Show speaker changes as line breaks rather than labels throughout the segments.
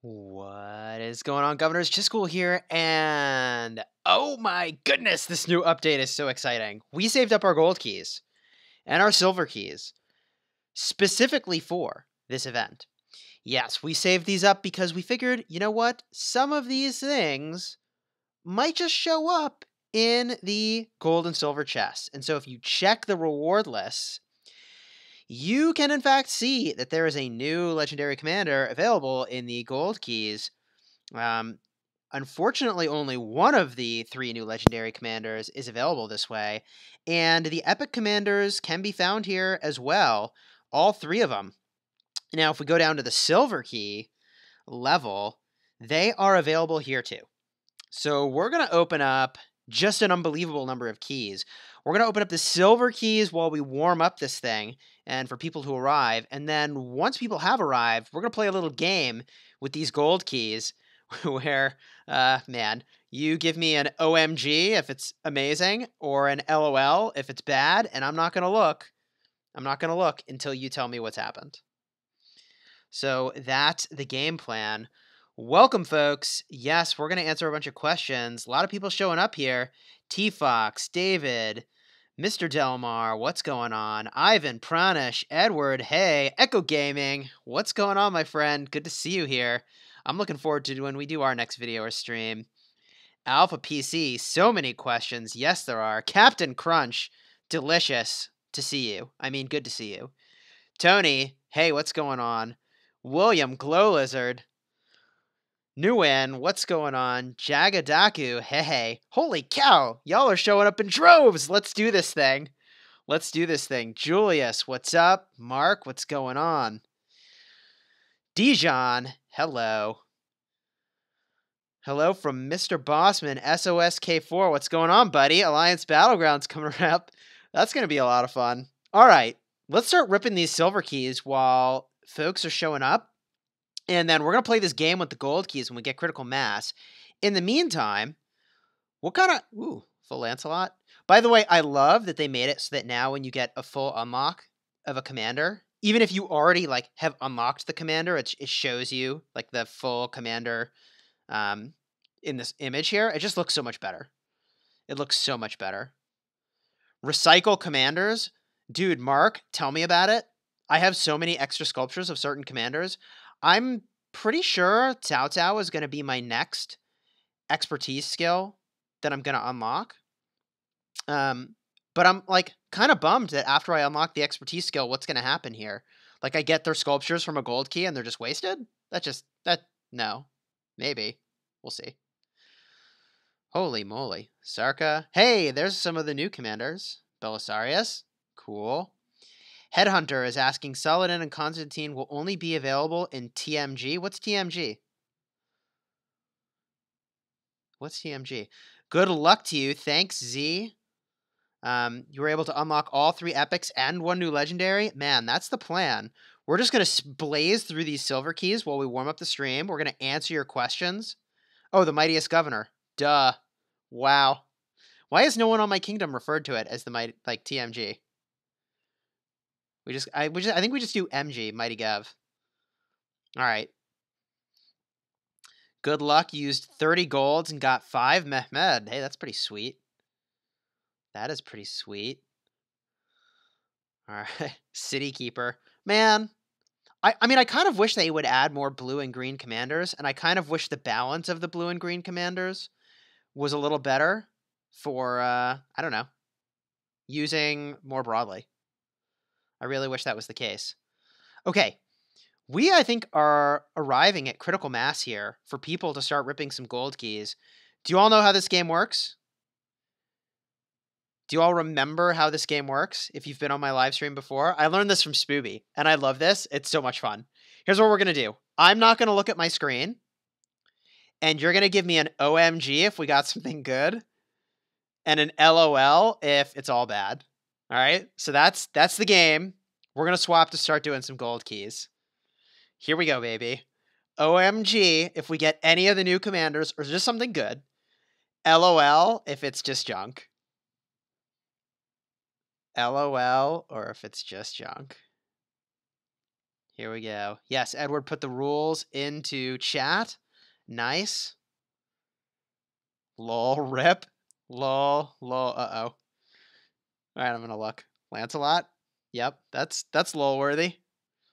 What is going on, Governors? Chisgule here, and oh my goodness, this new update is so exciting. We saved up our gold keys and our silver keys specifically for this event. Yes, we saved these up because we figured, you know what? Some of these things might just show up in the gold and silver chests. And so if you check the reward lists, you can in fact see that there is a new legendary commander available in the gold keys. Um, Unfortunately, only one of the three new legendary commanders is available this way, and the epic commanders can be found here as well, all three of them. Now, if we go down to the silver key level, they are available here too. So we're going to open up just an unbelievable number of keys. We're going to open up the silver keys while we warm up this thing and for people to arrive. And then once people have arrived, we're going to play a little game with these gold keys where, man, you give me an OMG if it's amazing or an LOL if it's bad, and I'm not going to look. I'm not going to look until you tell me what's happened. So that's the game plan. Welcome, folks. Yes, we're going to answer a bunch of questions. A lot of people showing up here. T-Fox, David, Mr. Delmar, what's going on? Ivan, Pranish, Edward, hey, Echo Gaming, what's going on, my friend? Good to see you here. I'm looking forward to when we do our next video or stream. Alpha PC, so many questions. Yes, there are. Captain Crunch, delicious to see you. I mean, good to see you. Tony, hey, what's going on? William, Glow Lizard. Nguyen, what's going on? Jagadaku, hey. Holy cow, y'all are showing up in droves. Let's do this thing. Let's do this thing. Julius, what's up? Mark, what's going on? Dijon, hello. Hello from Mr. Bossman, SOSK4. What's going on, buddy? Alliance Battlegrounds coming up. That's going to be a lot of fun. All right, let's start ripping these silver keys while folks are showing up. And then we're going to play this game with the gold keys when we get critical mass. In the meantime, what kind of... Ooh, full Lancelot. By the way, I love that they made it so that now when you get a full unlock of a commander, even if you already have unlocked the commander, it shows you the full commander in this image here. It just looks so much better. It looks so much better. Recycle commanders. Dude, Mark, tell me about it. I have so many extra sculptures of certain commanders. I'm pretty sure Cao Cao is going to be my next expertise skill that I'm going to unlock. But I'm kind of bummed that after I unlock the expertise skill, what's going to happen here? I get their sculptures from a gold key and they're just wasted? No. Maybe. We'll see. Holy moly. Sarka. Hey, there's some of the new commanders. Belisarius. Cool. Headhunter is asking, Saladin and Constantine will only be available in TMG. What's TMG? What's TMG? Good luck to you. Thanks, Z. You were able to unlock all 3 epics and 1 new legendary. Man, that's the plan. We're just going to blaze through these silver keys while we warm up the stream. We're going to answer your questions. Oh, the mightiest governor. Duh. Wow. Why has no one on my kingdom referred to it as the TMG? I think we just do MG, Mighty Gov. All right. Good luck. Used 30 golds and got 5 Mehmed. Hey, that's pretty sweet. That is pretty sweet. All right. City Keeper. Man, I mean, I kind of wish they would add more blue and green commanders, and I kind of wish the balance of the blue and green commanders was a little better for, I don't know, using more broadly. I really wish that was the case. Okay. We, I think, are arriving at critical mass here for people to start ripping some gold keys. Do you all know how this game works? Do you all remember how this game works? If you've been on my live stream before, I learned this from Spooby, and I love this. It's so much fun. Here's what we're going to do. I'm not going to look at my screen, and you're going to give me an OMG if we got something good, and an LOL if it's all bad. All right? So that's the game. We're going to swap to start doing some gold keys. Here we go, baby. OMG if we get any of the new commanders or just something good. LOL if it's just junk. LOL or if it's just junk. Here we go. Yes, Edward put the rules into chat. Nice. Lol, rip. Lol, uh-oh. All right, I'm gonna look. Lancelot? Yep, that's lol worthy.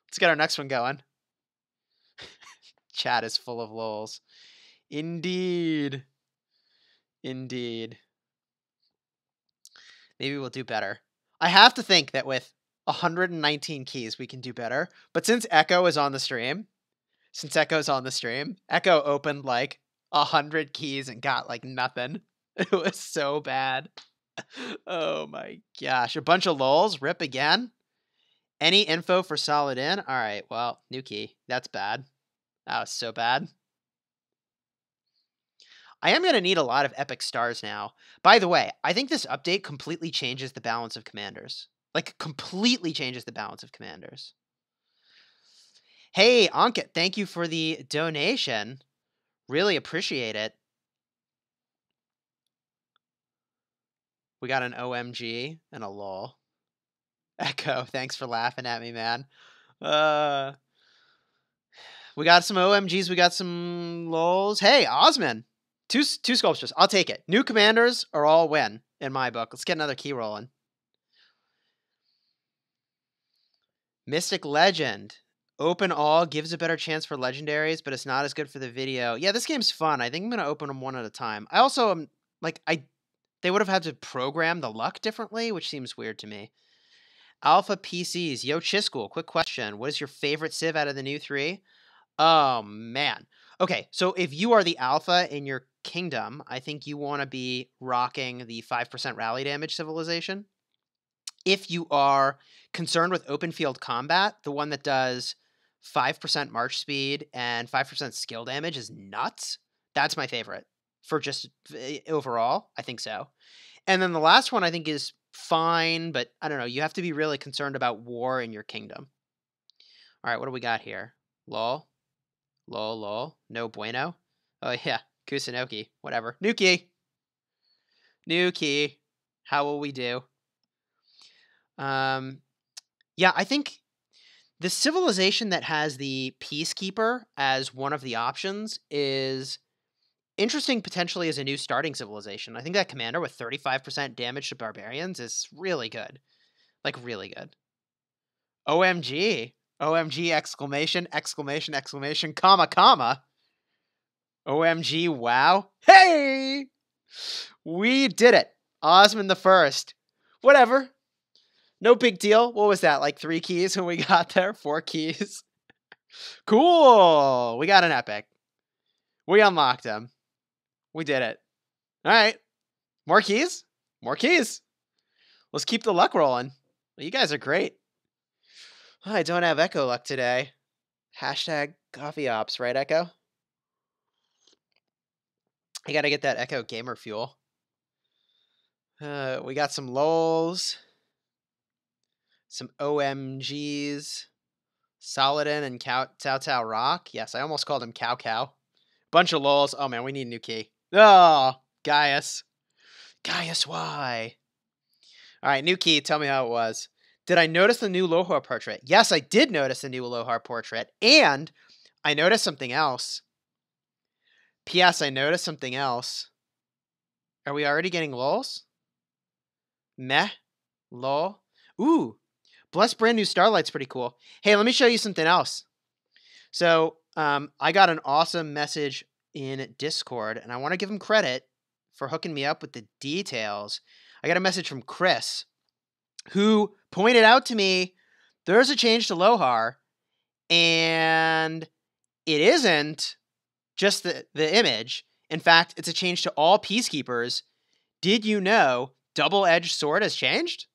Let's get our next one going. Chat is full of lols. Indeed. Indeed. Maybe we'll do better. I have to think that with 119 keys, we can do better. But since Echo's on the stream, Echo opened like 100 keys and got like nothing. It was so bad. Oh my gosh. A bunch of lols. Rip again. Any info for solid in? All right. Well, new key. That's bad. That was so bad. I am going to need a lot of epic stars now. By the way, I think this update completely changes the balance of commanders. Like, completely changes the balance of commanders. Hey, Ankit, thank you for the donation. Really appreciate it. We got an OMG and a lol. Echo, thanks for laughing at me, man. We got some OMGs, we got some lols. Hey, Osman. Two sculptures. I'll take it. New commanders are all win in my book. Let's get another key rolling. Mystic Legend. Open all gives a better chance for legendaries, but it's not as good for the video. Yeah, this game's fun. I think I'm going to open them one at a time. I also am like, they would have had to program the luck differently, which seems weird to me. Alpha PCs. Yo, Chisgule, quick question. What is your favorite civ out of the new 3? Oh, man. Okay, so if you are the alpha in your kingdom, I think you want to be rocking the 5% rally damage civilization. If you are concerned with open field combat, the one that does 5% march speed and 5% skill damage is nuts. That's my favorite for just overall. I think so. And then the last one I think is fine, but I don't know. You have to be really concerned about war in your kingdom. All right, what do we got here? Lol. Lol. No bueno. Oh, yeah. Kusunoki. Whatever. New key. New key. How will we do? Yeah, I think the civilization that has the Peacekeeper as one of the options is interesting potentially as a new starting civilization. I think that commander with 35% damage to barbarians is really good. Like, really good. OMG. OMG, exclamation, exclamation, exclamation, comma, comma. OMG, wow. Hey! We did it. Osman the First. Whatever. No big deal. What was that? Like 3 keys when we got there? 4 keys. Cool. We got an epic. We unlocked him. We did it. All right. More keys? More keys. Let's keep the luck rolling. Well, you guys are great. Oh, I don't have Echo luck today. Hashtag coffee ops, right, Echo? I got to get that Echo gamer fuel. We got some lols. Some OMGs. Saladin and Cao Rock. Yes, I almost called him Cow. Bunch of lols. Oh, man, we need a new key. Oh, Gaius. Gaius, why? All right, new key. Tell me how it was. Did I notice the new Lo-har portrait? Yes, I did notice the new Lo-har portrait. And I noticed something else. P.S. I noticed something else. Are we already getting lols? Meh. Lol. Ooh. Blessed brand new Starlight's pretty cool. Hey, let me show you something else. So, I got an awesome message in Discord, and I want to give him credit for hooking me up with the details. I got a message from Chris, who pointed out to me there's a change to Lo-har, and it isn't just the image. In fact, it's a change to all Peacekeepers. Did you know double-edged sword has changed?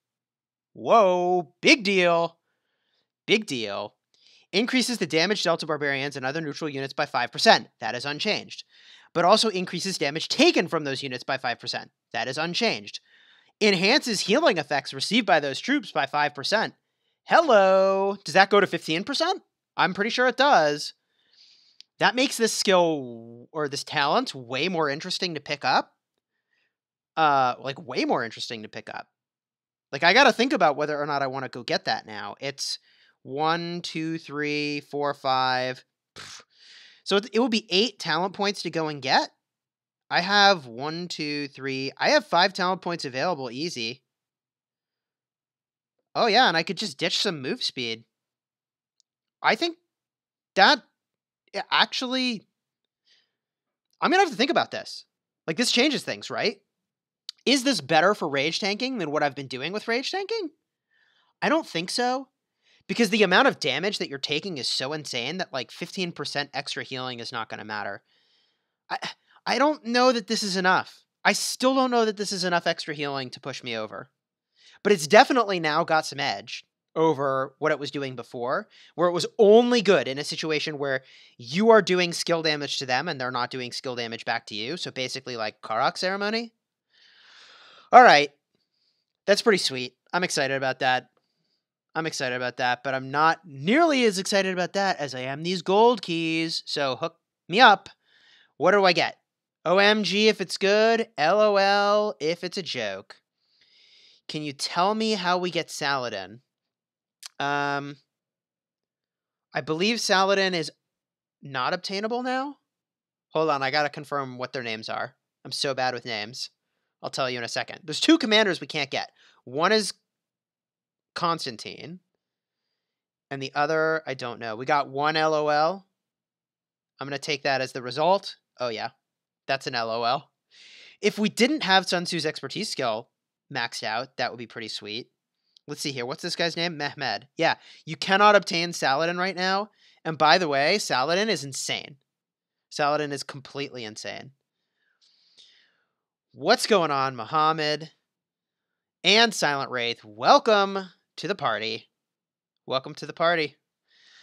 Whoa, big deal. Big deal. Increases the damage dealt to barbarians and other neutral units by 5%. That is unchanged. But also increases damage taken from those units by 5%. That is unchanged. Enhances healing effects received by those troops by 5%. Hello. Does that go to 15%? I'm pretty sure it does. That makes this skill or this talent way more interesting to pick up. Like way more interesting to pick up. Like I got to think about whether or not I want to go get that now. It's 1, 2, 3, 4, 5. So it would be 8 talent points to go and get. I have 1, 2, 3. I have 5 talent points available, easy. Oh yeah, and I could just ditch some move speed. I think that actually, I'm gonna have to think about this. Like, this changes things, right? Is this better for rage tanking than what I've been doing with rage tanking? I don't think so. Because the amount of damage that you're taking is so insane that like 15% extra healing is not going to matter. I don't know that this is enough. I still don't know that this is enough extra healing to push me over. But it's definitely now got some edge over what it was doing before, where it was only good in a situation where you are doing skill damage to them and they're not doing skill damage back to you. So basically like Karak ceremony. All right. That's pretty sweet. I'm excited about that. But I'm not nearly as excited about that as I am these gold keys. So hook me up. What do I get? OMG if it's good, LOL if it's a joke. Can you tell me how we get Saladin? I believe Saladin is not obtainable now. Hold on, I gotta confirm what their names are. I'm so bad with names. I'll tell you in a second. There's 2 commanders we can't get. One is Constantine. And the other, I don't know. We got 1 LOL. I'm going to take that as the result. Oh, yeah. That's an LOL. If we didn't have Sun Tzu's expertise skill maxed out, that would be pretty sweet. Let's see here. What's this guy's name? Mehmed. Yeah. You cannot obtain Saladin right now. And by the way, Saladin is insane. Saladin is completely insane. What's going on, Muhammad? And Silent Wraith, welcome to the party. Welcome to the party.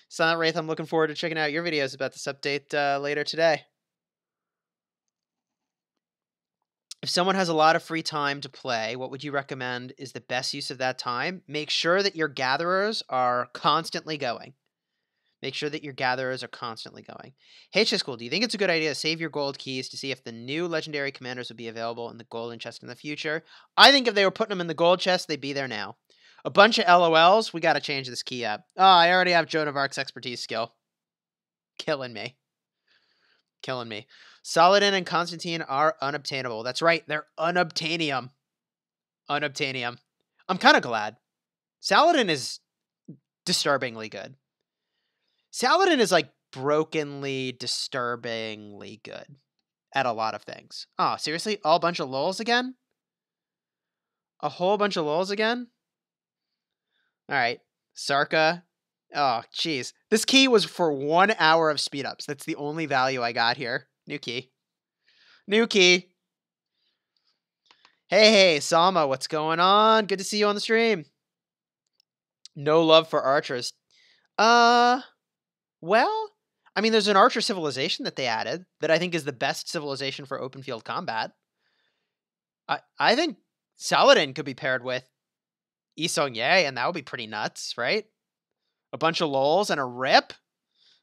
Silent Wraith, I'm looking forward to checking out your videos about this update later today. If someone has a lot of free time to play, what would you recommend is the best use of that time? Make sure that your gatherers are constantly going. Hey, Chisgule, do you think it's a good idea to save your gold keys to see if the new legendary commanders will be available in the golden chest in the future? I think if they were putting them in the gold chest, they'd be there now. A bunch of LOLs. We got to change this key up. Oh, I already have Joan of Arc's expertise skill. Killing me. Saladin and Constantine are unobtainable. That's right. They're unobtainium. I'm kind of glad. Saladin is disturbingly good. Saladin is like brokenly, disturbingly good at a lot of things. Oh, seriously? A bunch of lols again? A whole bunch of lols again? All right. Sarka. Oh, jeez. This key was for 1 hour of speed ups. That's the only value I got here. New key. Hey, Salma, what's going on? Good to see you on the stream. No love for archers. Well, I mean, there's an archer civilization that they added that I think is the best civilization for open field combat. I think Saladin could be paired with Yi Seong-Ye, and that would be pretty nuts, right? A bunch of lols and a rip?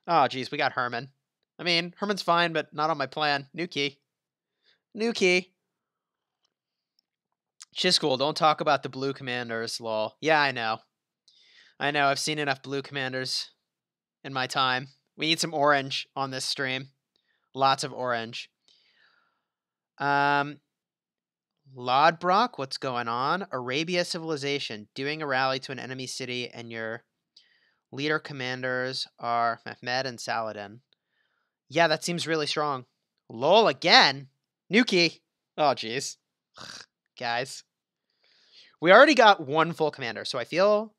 Oh, geez, we got Herman. I mean, Herman's fine, but not on my plan. New key. Chisgule, don't talk about the blue commanders, lol. Yeah, I know. I've seen enough blue commanders in my time. We need some orange on this stream. Lots of orange. Lodbrock, what's going on? Arabia civilization, doing a rally to an enemy city, and your leader commanders are Mehmed and Saladin. Yeah, that seems really strong. Lol again? New key. Oh, jeez. Guys. We already got 1 full commander, so I feel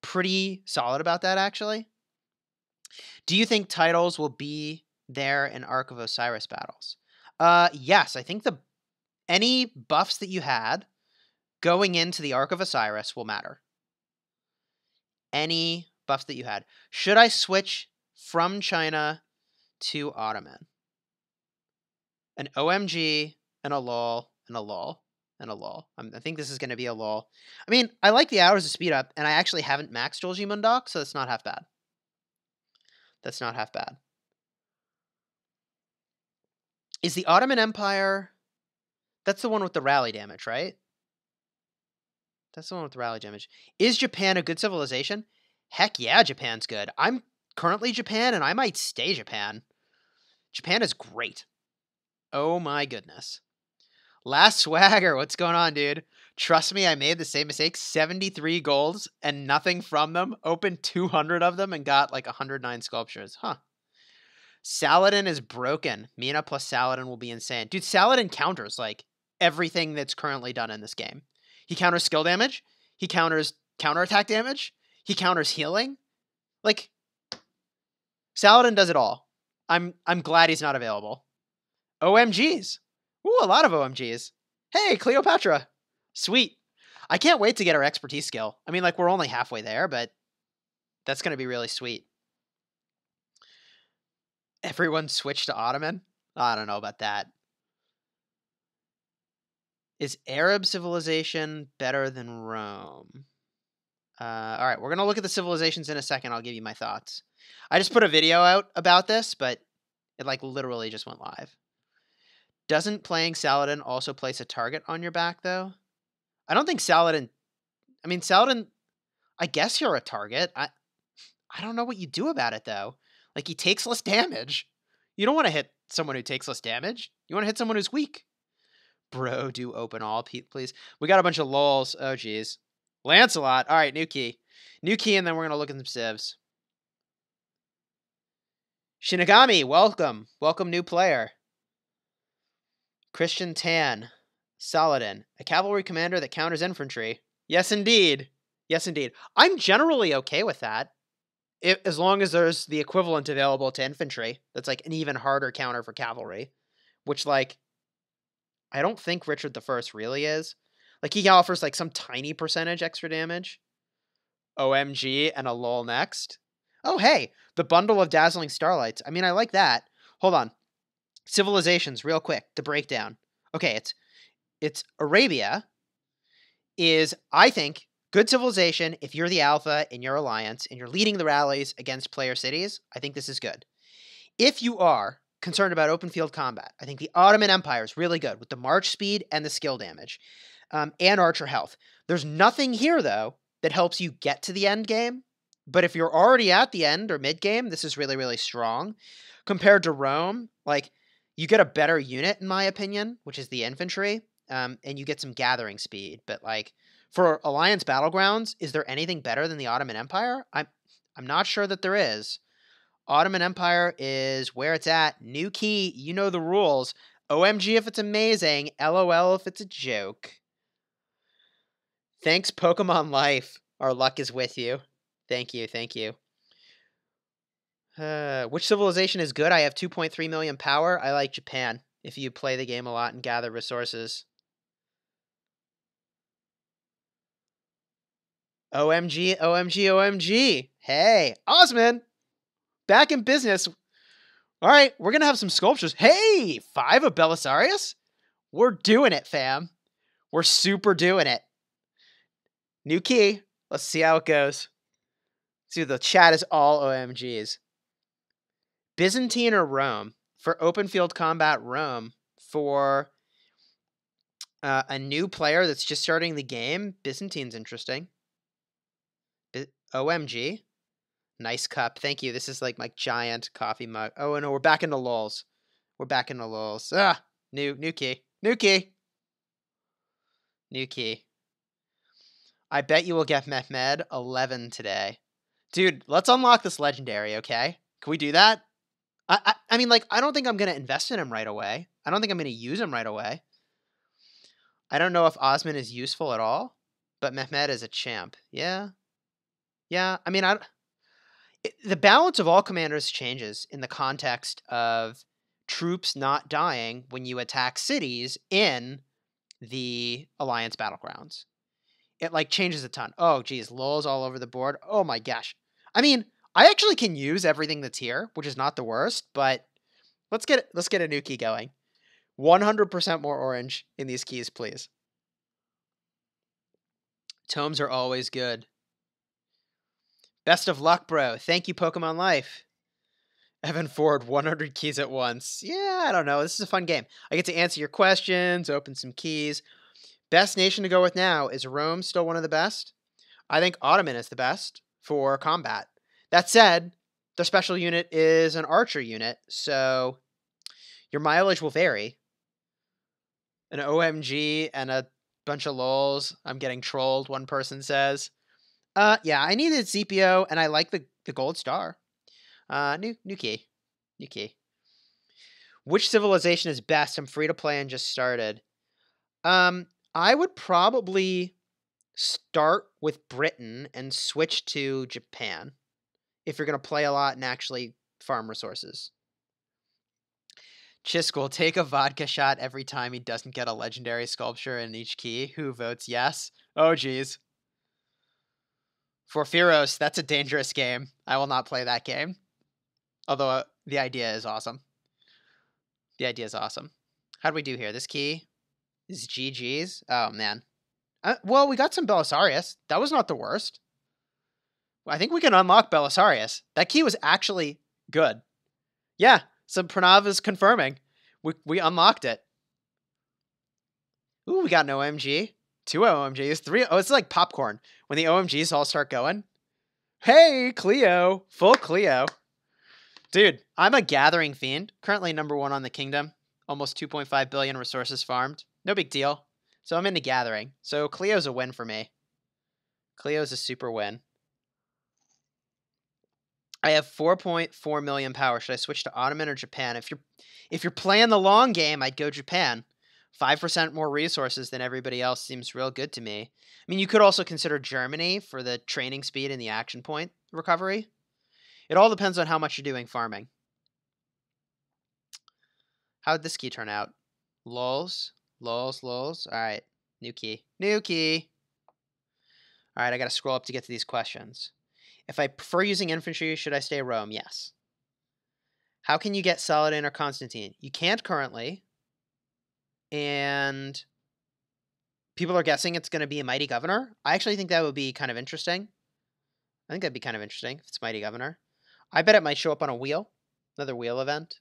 pretty solid about that, actually. Do you think titles will be there in Ark of Osiris battles? Yes, I think any buffs that you had going into the Ark of Osiris will matter. Any buffs that you had. Should I switch from China to Ottoman? An OMG and a lol and a lol and a lol. I think this is going to be a lol. I mean, I like the hours of speed up, and I actually haven't maxed Dolji Mundok, so that's not half bad. Is the Ottoman Empire... That's the one with the rally damage, right? Is Japan a good civilization? Heck yeah, Japan's good. I'm currently Japan, and I might stay Japan. Japan is great. Oh my goodness. Last Swagger, what's going on, dude? Trust me, I made the same mistake. 73 golds and nothing from them. Opened 200 of them and got like 109 sculptures. Huh. Saladin is broken. Mina plus Saladin will be insane. Dude, Saladin counters like everything that's currently done in this game. He counters skill damage. He counters counterattack damage. He counters healing. Like, Saladin does it all. I'm glad he's not available. OMGs. Ooh, a lot of OMGs. Hey, Cleopatra. Sweet. I can't wait to get our expertise skill. I mean, like, we're only halfway there, but that's going to be really sweet. Everyone switched to Ottoman? I don't know about that. Is Arab civilization better than Rome? All right, we're going to look at the civilizations in a second. I'll give you my thoughts. I just put a video out about this, but it like literally just went live. Doesn't playing Saladin also place a target on your back, though? I don't think Saladin... I mean, Saladin... I guess you're a target. I don't know what you do about it, though. Like, he takes less damage. You don't want to hit someone who takes less damage. You want to hit someone who's weak. Bro, do open all, please. We got a bunch of lols. Oh, geez. Lancelot. All right, new key. New key, and then we're going to look at some civs. Shinigami, welcome. Welcome, new player. Christian Tan. Saladin. A cavalry commander that counters infantry. Yes, indeed. Yes, indeed. I'm generally okay with that. As long as there's the equivalent available to infantry. That's like an even harder counter for cavalry. Which, like, I don't think Richard I really is. Like, he offers, like, some tiny percentage extra damage. OMG and a lol next. Oh, hey, the bundle of dazzling starlights. I mean, I like that. Hold on. Civilizations, real quick, to break down. Okay, it's Arabia is, I think, good civilization if you're the alpha in your alliance and you're leading the rallies against player cities. I think this is good. If you are concerned about open field combat, I think the Ottoman Empire is really good with the march speed and the skill damage and archer health. There's nothing here, though, that helps you get to the end game. But if you're already at the end or mid game, this is really, really strong. Compared to Rome, like, you get a better unit, in my opinion, which is the infantry, and you get some gathering speed. But, like, for Alliance Battlegrounds, is there anything better than the Ottoman Empire? I'm not sure that there is. Ottoman Empire is where it's at. New key, you know the rules. OMG if it's amazing. LOL if it's a joke. Thanks, Pokemon Life. Our luck is with you. Thank you, thank you. Which civilization is good? I have 2.3 million power. I like Japan, if you play the game a lot and gather resources. OMG, OMG, OMG. Hey, Osman! Back in business. All right, we're going to have some sculptures. Hey, 5 of Belisarius? We're doing it, fam. We're super doing it. New key. Let's see how it goes. See, the chat is all OMGs. Byzantine or Rome? For open field combat, Rome. For a new player that's just starting the game, Byzantine's interesting. OMG. Nice cup. Thank you. This is like my giant coffee mug. Oh, no, we're back into lols. We're back into lols. Ah, new key. New key. New key. I bet you will get Mehmed 11 today. Dude, let's unlock this legendary, okay? Can we do that? I mean, like, I don't think I'm going to invest in him right away. I don't think I'm going to use him right away. I don't know if Osman is useful at all, but Mehmed is a champ. Yeah. Yeah, I mean, the balance of all commanders changes in the context of troops not dying when you attack cities in the Alliance Battlegrounds. It, like, changes a ton. Oh, geez, lols all over the board. Oh, my gosh. I mean, I actually can use everything that's here, which is not the worst, but let's get a new key going. 100% more orange in these keys, please. Tomes are always good. Best of luck, bro. Thank you, Pokemon Life. Evan Ford, 100 keys at once. Yeah, I don't know. This is a fun game. I get to answer your questions, open some keys. Best nation to go with now. Is Rome still one of the best? I think Ottoman is the best. for combat. That said, their special unit is an archer unit, so your mileage will vary. An OMG and a bunch of lols. I'm getting trolled, one person says. Yeah, I needed CPO, and I like the gold star. New key. New key. Which civilization is best? I'm free to play and just started. I would probably start with Britain and switch to Japan if you're going to play a lot and actually farm resources. Chisgule, take a vodka shot every time he doesn't get a legendary sculpture in each key. Who votes yes? Oh, geez. For Firos, that's a dangerous game. I will not play that game. Although the idea is awesome. The idea is awesome. How do we do here? This key is GG's. Oh, man. Well, we got some Belisarius. That was not the worst. I think we can unlock Belisarius. That key was actually good. Yeah, so Pranav is confirming. We unlocked it. Ooh, we got an OMG. 2 OMGs. 3. Oh, it's like popcorn. When the OMGs all start going. Hey, Cleo. Full Cleo. Dude, I'm a gathering fiend. Currently number 1 on the kingdom. Almost 2.5 billion resources farmed. No big deal. So I'm into gathering. So Cleo's a win for me. Cleo's a super win. I have 4.4 million power. Should I switch to Ottoman or Japan? If you're playing the long game, I'd go Japan. 5% more resources than everybody else seems real good to me. I mean, you could also consider Germany for the training speed and the action point recovery. It all depends on how much you're doing farming. How'd this key turn out? Lols. Lols. Lols. All right. New key. New key. All right, I got to scroll up to get to these questions. If I prefer using infantry, should I stay Rome? Yes. How can you get Saladin or Constantine? You can't currently. And people are guessing it's going to be a Mighty Governor. I actually think that would be kind of interesting. I think that'd be kind of interesting if it's Mighty Governor. I bet it might show up on a wheel. Another wheel event.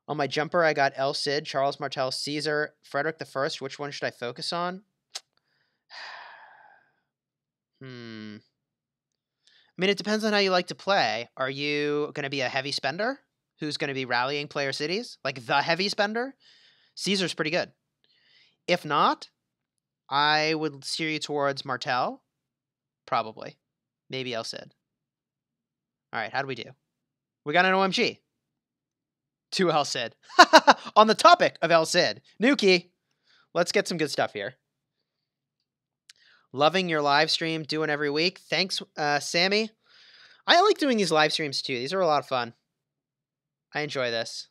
On my jumper, I got El Cid, Charles Martel, Caesar, Frederick I. Which one should I focus on? I mean, it depends on how you like to play. Are you going to be a heavy spender who's going to be rallying player cities? Like the heavy spender? Caesar's pretty good. If not, I would steer you towards Martel. Probably. Maybe El Cid. All right, how do we do? We got an OMG. 2 El Cid. On the topic of El Cid. New key. Let's get some good stuff here. Loving your live stream, doing every week. Thanks, Sammy. I like doing these live streams too. These are a lot of fun. I enjoy this.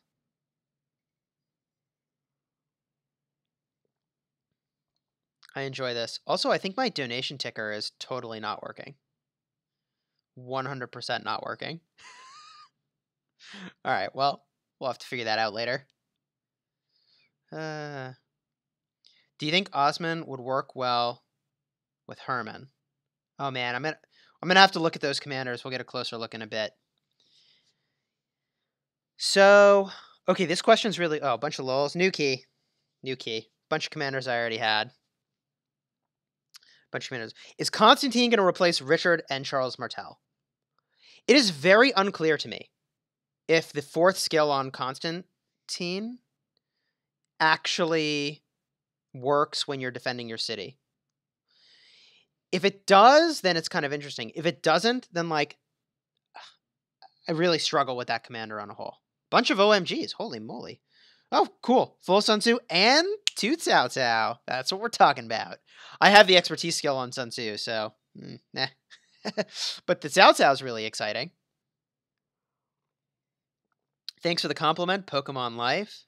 I enjoy this. Also, I think my donation ticker is totally not working. 100% not working. All right, well, we'll have to figure that out later. Do you think Osman would work well with Herman? Oh man, I'm gonna have to look at those commanders. We'll get a closer look in a bit. So, okay, this question's really a bunch of lols. New key. Bunch of commanders I already had. Bunch of commanders. Is Constantine going to replace Richard and Charles Martel? It is very unclear to me if the 4th skill on Constantine actually works when you're defending your city. If it does, then it's kind of interesting. If it doesn't, then like I really struggle with that commander on a whole. Bunch of OMGs. Holy moly. Oh, cool. Full Sun Tzu and 2 Cao Cao. That's what we're talking about. I have the expertise skill on Sun Tzu, so nah. But the Cao Cao is really exciting. Thanks for the compliment, Pokemon Life.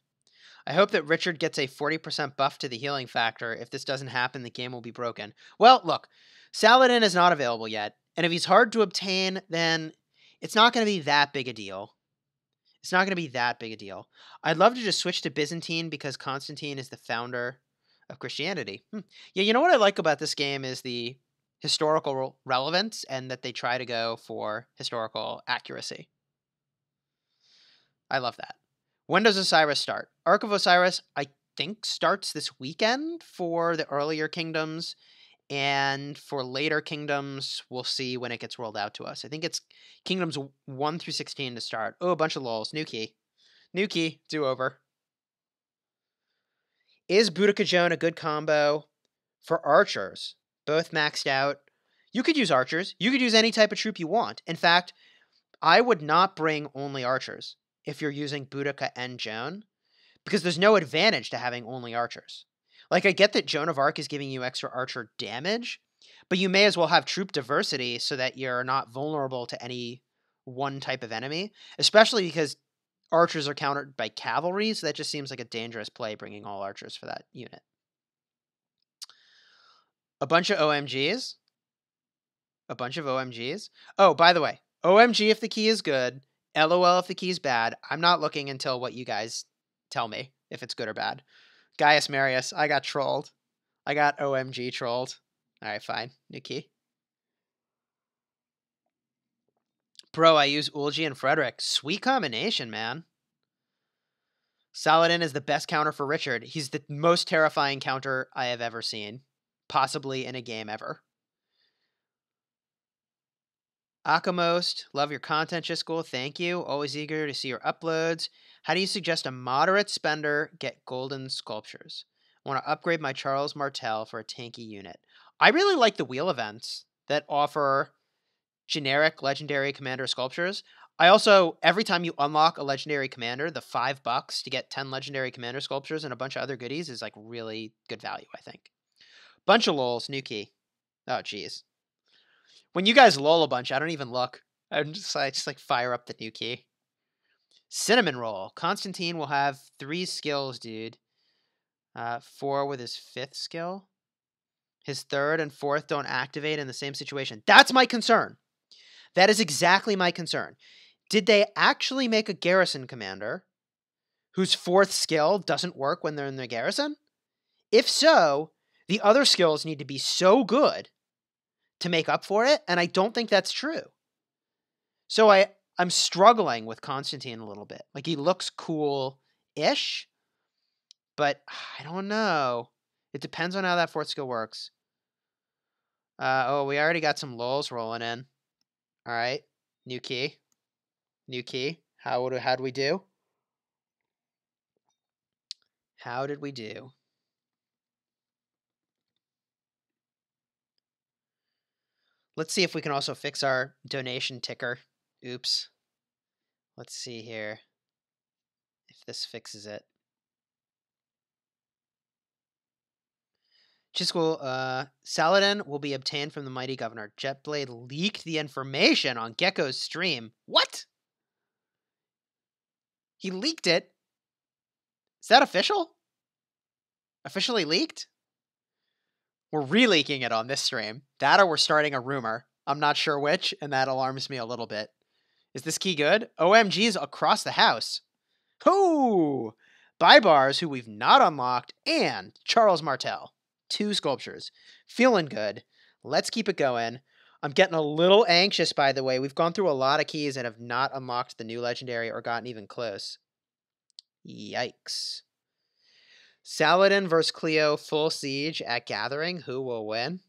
I hope that Richard gets a 40% buff to the healing factor. If this doesn't happen, the game will be broken. Well, look, Saladin is not available yet. And if he's hard to obtain, then it's not going to be that big a deal. It's not going to be that big a deal. I'd love to just switch to Byzantine because Constantine is the founder of Christianity. Yeah, you know what I like about this game is the historical relevance and that they try to go for historical accuracy. I love that. When does Osiris start? Ark of Osiris, I think, starts this weekend for the earlier kingdoms, And for later kingdoms, we'll see when it gets rolled out to us. I think it's kingdoms 1 through 16 to start. Oh, a bunch of lols. New key. New key. Do over. Is Boudica Joan a good combo for archers? Both maxed out. You could use archers. You could use any type of troop you want. In fact, I would not bring only archers if you're using Boudica and Joan, because there's no advantage to having only archers. Like, I get that Joan of Arc is giving you extra archer damage, but you may as well have troop diversity so that you're not vulnerable to any one type of enemy, especially because archers are countered by cavalry, so that just seems like a dangerous play, bringing all archers for that unit. A bunch of OMGs. A bunch of OMGs. Oh, by the way, OMG if the key is good, LOL if the key is bad. I'm not looking until what you guys tell me if it's good or bad. Gaius Marius, I got trolled. I got OMG trolled. All right, fine. New key. Bro, I use Ulgi and Frederick. Sweet combination, man. Saladin is the best counter for Richard. He's the most terrifying counter I have ever seen, possibly in a game ever. Akamost, love your content, Chisgule. Thank you. Always eager to see your uploads. How do you suggest a moderate spender get golden sculptures? I want to upgrade my Charles Martel for a tanky unit. I really like the wheel events that offer generic legendary commander sculptures. I also, every time you unlock a legendary commander, the $5 to get 10 legendary commander sculptures and a bunch of other goodies is like really good value, I think. Bunch of lols, new key. Oh, geez. When you guys lol a bunch, I don't even look. I just like fire up the new key. Cinnamon roll. Constantine will have 3 skills, dude. 4 with his 5th skill. His 3rd and 4th don't activate in the same situation. That's my concern. That is exactly my concern. Did they actually make a garrison commander whose 4th skill doesn't work when they're in the garrison? If so, the other skills need to be so good to make up for it, and I don't think that's true. So I'm struggling with Constantine a little bit. Like, he looks cool-ish, but I don't know. It depends on how that 4th skill works. Oh, we already got some lols rolling in. All right, new key. New key. How did we do? How did we do? Let's see if we can also fix our donation ticker. Oops. Let's see here if this fixes it. Chisgule, Saladin will be obtained from the mighty governor. Jetblade leaked the information on Gecko's stream. What? He leaked it? Is that official? Officially leaked? We're re-leaking it on this stream. That or we're starting a rumor. I'm not sure which, and that alarms me a little bit. Is this key good? OMG's across the house. Hoo! Bybars, who we've not unlocked, and Charles Martel. 2 sculptures. Feeling good. Let's keep it going. I'm getting a little anxious, by the way. We've gone through a lot of keys and have not unlocked the new legendary or gotten even close. Yikes. Saladin versus Cleo, full siege at Gathering. Who will win?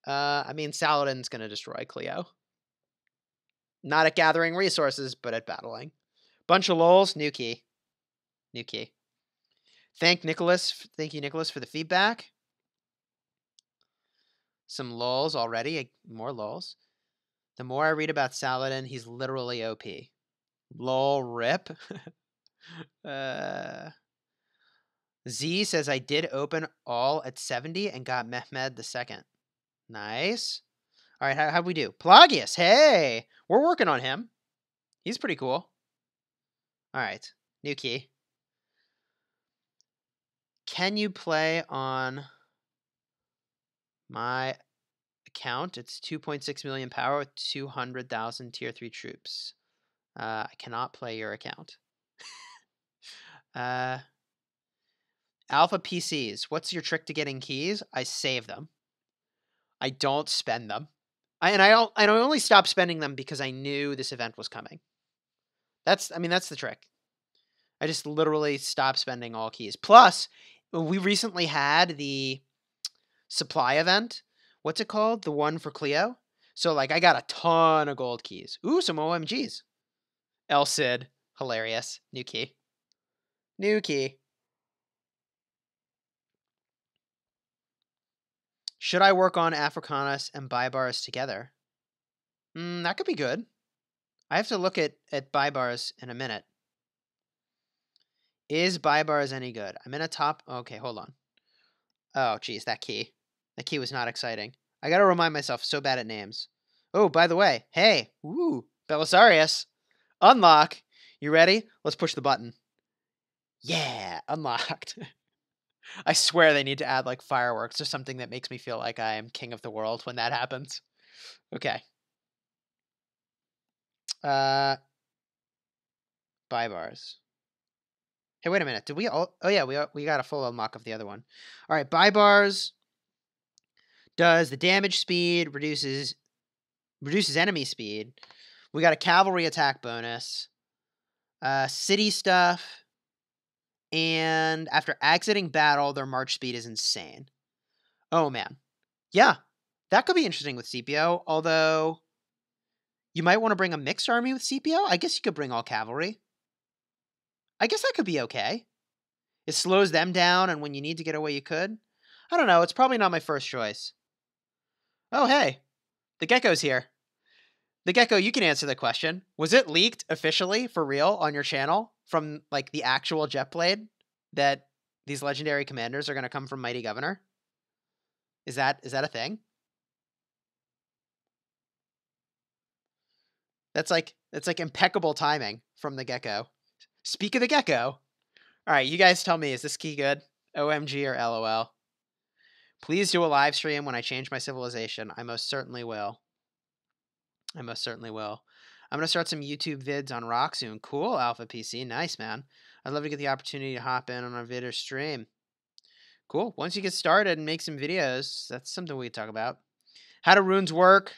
I mean, Saladin's going to destroy Cleo. Not at gathering resources, but at battling. Bunch of lols, new key. New key. Thank you, Nicholas, for the feedback. Some lols already. More lols. The more I read about Saladin, he's literally OP. Lol rip. Z says, I did open all at 70 and got Mehmed II. Nice. All right, how'd we do? Pelagius, hey! We're working on him. He's pretty cool. All right, new key. Can you play on my account? It's 2.6 million power with 200,000 tier 3 troops. I cannot play your account. Alpha PCs. What's your trick to getting keys? I save them. I don't spend them. I only stopped spending them because I knew this event was coming. That's the trick. I just literally stopped spending all keys. Plus, we recently had the supply event. What's it called? The one for Cleo. So like I got a ton of gold keys. Ooh, some OMGs. El Cid. Hilarious. New key. New key. Should I work on Africanus and buy bars together? That could be good. I have to look at buy bars in a minute. Is buy bars any good? I'm in a top. Okay, hold on. Oh, geez, that key. That key was not exciting. I gotta remind myself, so bad at names. Oh, by the way, hey, ooh, Belisarius. Unlock. You ready? Let's push the button. Yeah, unlocked. I swear they need to add like fireworks or something that makes me feel like I am king of the world when that happens. Okay. Buy bars. Hey, wait a minute. Did we all? Oh yeah, we got a full unlock of the other one. All right, buy bars does the damage speed, reduces enemy speed. We got a cavalry attack bonus, city stuff, and after exiting battle, their march speed is insane. Oh man, yeah, that could be interesting with CPO. Although you might want to bring a mixed army with CPO. I guess you could bring all cavalry. I guess that could be okay. It slows them down, and when you need to get away, you could. I don't know. It's probably not my first choice. Oh, hey. The Gecko's here. The Gecko, you can answer the question. Was it leaked officially, for real, on your channel from, like, the actual Jetblade that these legendary commanders are going to come from Mighty Governor? Is that a thing? That's like impeccable timing from the Gecko. Speak of the Gecko. All right, you guys tell me, is this key good? OMG or LOL? Please do a live stream when I change my civilization. I most certainly will. I most certainly will. I'm going to start some YouTube vids on Rock soon. Cool, Alpha PC. Nice, man. I'd love to get the opportunity to hop in on a vid or stream. Cool. Once you get started and make some videos, that's something we can talk about. How do runes work?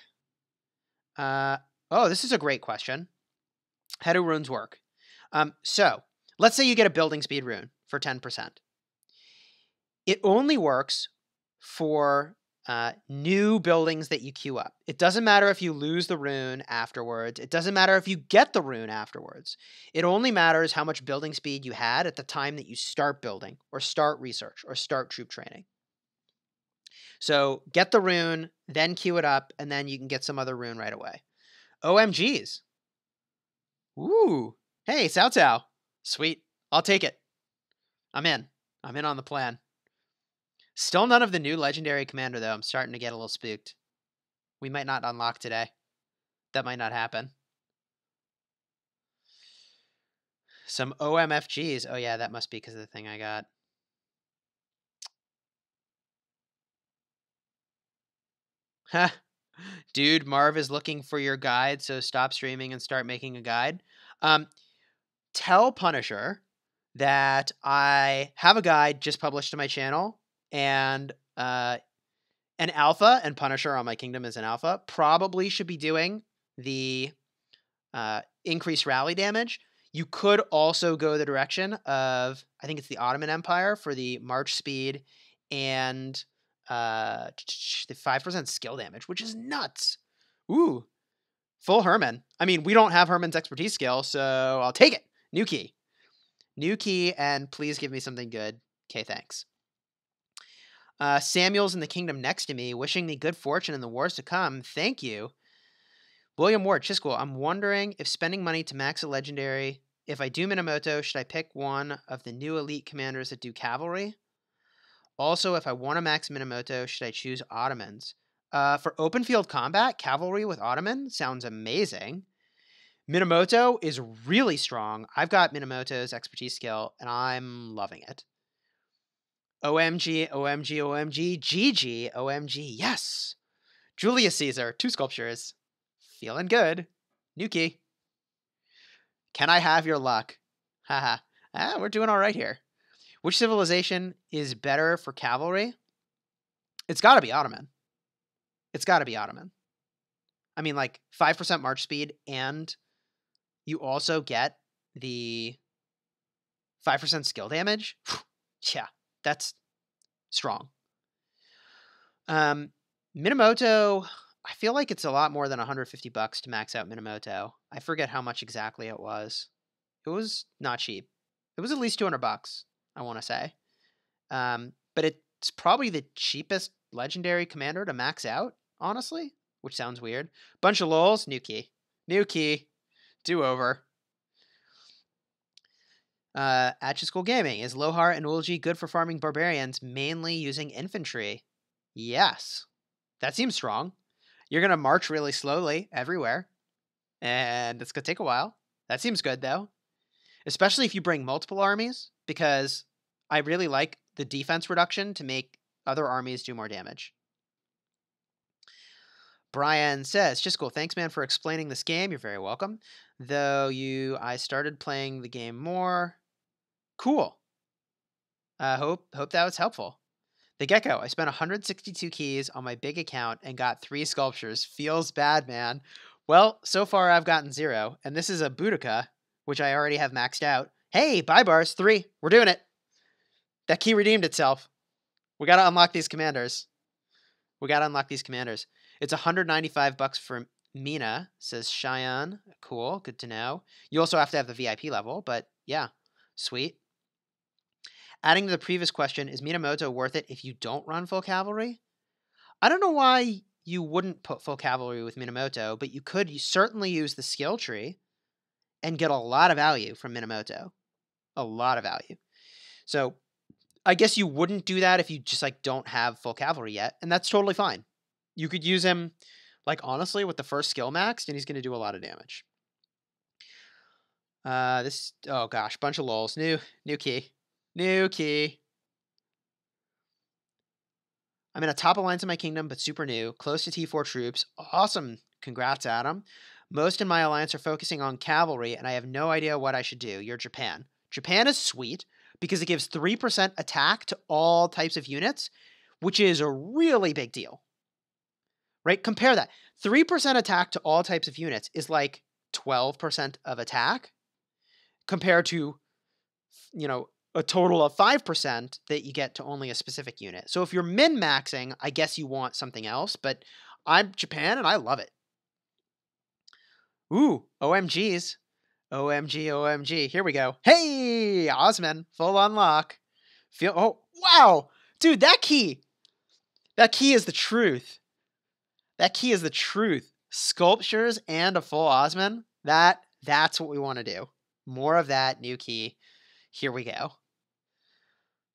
Oh, this is a great question. How do runes work? So, let's say you get a building speed rune for 10%. It only works for new buildings that you queue up. It doesn't matter if you lose the rune afterwards. It doesn't matter if you get the rune afterwards. It only matters how much building speed you had at the time that you start building or start research or start troop training. So get the rune, then queue it up, and then you can get some other rune right away. OMGs. Ooh. Hey, Cao Cao. Sweet. I'll take it. I'm in. I'm in on the plan. Still none of the new legendary commander, though. I'm starting to get a little spooked. We might not unlock today. That might not happen. Some OMFGs. Oh, yeah, that must be because of the thing I got. Ha! Dude, Marv is looking for your guide, so stop streaming and start making a guide. Tell Punisher that I have a guide just published to my channel, and an alpha, and Punisher on my kingdom is an alpha, probably should be doing the increased rally damage. You could also go the direction of, I think it's the Ottoman Empire for the march speed and the 5% skill damage, which is nuts. Ooh, full Herman. I mean, we don't have Herman's expertise skill, so I'll take it. New key. New key, and please give me something good. Okay, thanks. Samuel's in the kingdom next to me, wishing me good fortune in the wars to come. Thank you. William Ward, Chisgule, I'm wondering if spending money to max a legendary, if I do Minamoto, should I pick one of the new elite commanders that do cavalry? Also, if I want to max Minamoto, should I choose Ottomans? For open field combat, cavalry with Ottoman sounds amazing. Minamoto is really strong. I've got Minamoto's expertise skill, and I'm loving it. OMG, OMG, OMG, GG, OMG, yes! Julius Caesar, 2 sculptures. Feeling good. New key. Can I have your luck? Haha. We're doing all right here. Which civilization is better for cavalry? It's got to be Ottoman. It's got to be Ottoman. I mean, like, 5% march speed, and you also get the 5% skill damage. Yeah, that's strong. Minamoto, I feel like it's a lot more than $150 to max out Minamoto. I forget how much exactly it was. It was not cheap. It was at least $200, I want to say. But it's probably the cheapest legendary commander to max out, honestly, which sounds weird. Bunch of lols, new key. New key. Do over. At Chisgule Gaming, is Lo-har and Ulji good for farming barbarians, mainly using infantry? Yes. That seems strong. You're going to march really slowly everywhere, and it's going to take a while. That seems good, though. Especially if you bring multiple armies, because I really like the defense reduction to make other armies do more damage. Brian says, Chisgule, thanks, man, for explaining this game. You're very welcome. Though I started playing the game more. Cool. Hope that was helpful. The Gecko, I spent 162 keys on my big account and got 3 sculptures. Feels bad, man. Well, so far I've gotten 0, and this is a Boudica, which I already have maxed out. Hey, buy bars, 3. We're doing it. That key redeemed itself. We got to unlock these commanders. It's $195 for Mina, says Cheyenne. Cool, good to know. You also have to have the VIP level, but yeah, sweet. Adding to the previous question, is Minamoto worth it if you don't run full cavalry? I don't know why you wouldn't put full cavalry with Minamoto, but you certainly use the skill tree and get a lot of value from Minamoto. A lot of value. So I guess you wouldn't do that if you just don't have full cavalry yet, and that's totally fine. You could use him honestly with the first skill maxed, and he's going to do a lot of damage. Oh gosh, bunch of lols. New key. New key. I'm in a top alliance in my kingdom, but super new. Close to T4 troops. Awesome. Congrats, Adam. Most in my alliance are focusing on cavalry, and I have no idea what I should do. You're Japan. Japan is sweet because it gives 3% attack to all types of units, which is a really big deal. Right? Compare that. 3% attack to all types of units is like 12% of attack compared to, a total of 5% that you get to only a specific unit. So if you're min-maxing, I guess you want something else, but I'm Japan and I love it. Ooh, OMGs. OMG. Here we go. Hey, Osman, full unlock. Oh, wow. Dude, that key is the truth. Sculptures and a full Osman. That's what we want to do. More of that, new key. Here we go.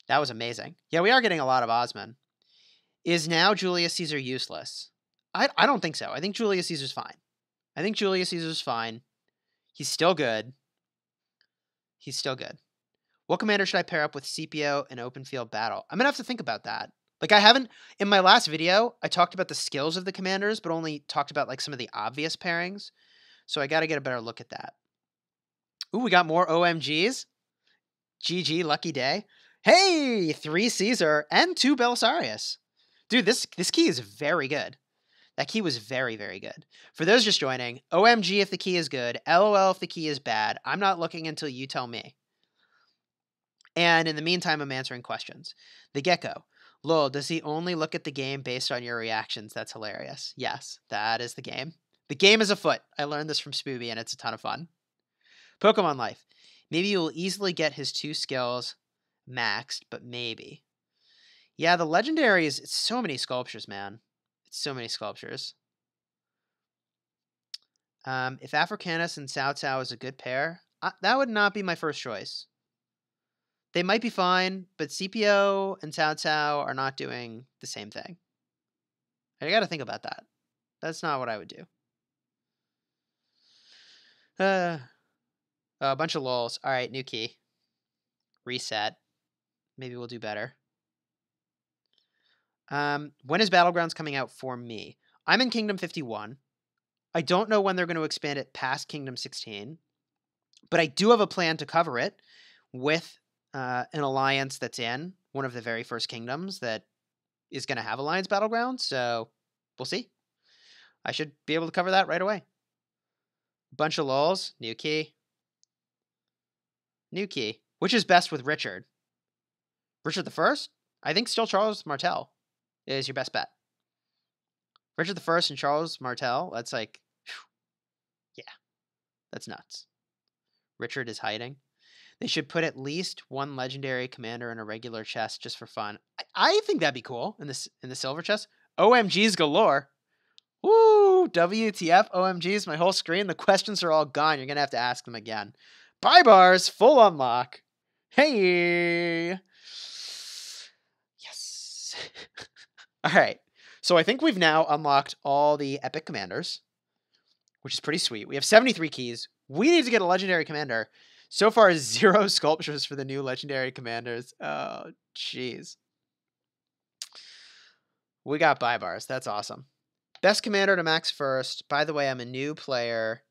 That was amazing. Yeah, we are getting a lot of Osman. Is now Julius Caesar useless? I don't think so. I think Julius Caesar's fine. He's still good. What commander should I pair up with Scipio in open field battle? I'm going to have to think about that. I haven't, in my last video, I talked about the skills of the commanders, but only talked about some of the obvious pairings. So I got to get a better look at that. Ooh, we got more OMGs. GG, lucky day. Hey, 3 Caesar and 2 Belisarius. Dude, this key is very good. That key was very, very good. For those just joining, OMG if the key is good, LOL if the key is bad. I'm not looking until you tell me. And in the meantime, I'm answering questions. The Gecko. Lol, does he only look at the game based on your reactions? That's hilarious. Yes, that is the game. The game is afoot. I learned this from Spooby, and it's a ton of fun. Pokemon Life. Maybe you'll easily get his 2 skills maxed, but maybe. Yeah, the legendary it's so many sculptures, man. It's so many sculptures. If Africanus and Cao Cao is a good pair, that would not be my first choice. They might be fine, but Scipio and Cao Cao are not doing the same thing. I gotta think about that. That's not what I would do. A bunch of lols. All right, new key. Reset. Maybe we'll do better. When is Battlegrounds coming out for me? I'm in Kingdom 51. I don't know when they're going to expand it past Kingdom 16, but I do have a plan to cover it with an alliance that's in one of the very first kingdoms that is going to have Alliance Battlegrounds, so we'll see. I should be able to cover that right away. Bunch of lols. New key. New key. Which is best with Richard? Richard the First? I think still Charles Martel is your best bet. Richard I and Charles Martel. That's like, yeah, that's nuts. Richard is hiding. They should put at least one legendary commander in a regular chest just for fun. I think that'd be cool in the silver chest. OMGs galore. Woo! WTF OMGs, my whole screen. The questions are all gone. You're gonna have to ask them again. Buy bars, full unlock. Hey! Yes. All right. So I think we've now unlocked all the epic commanders, which is pretty sweet. We have 73 keys. We need to get a legendary commander. So far, 0 sculptures for the new legendary commanders. Oh, jeez. We got buy bars. That's awesome. Best commander to max first. By the way, I'm a new player.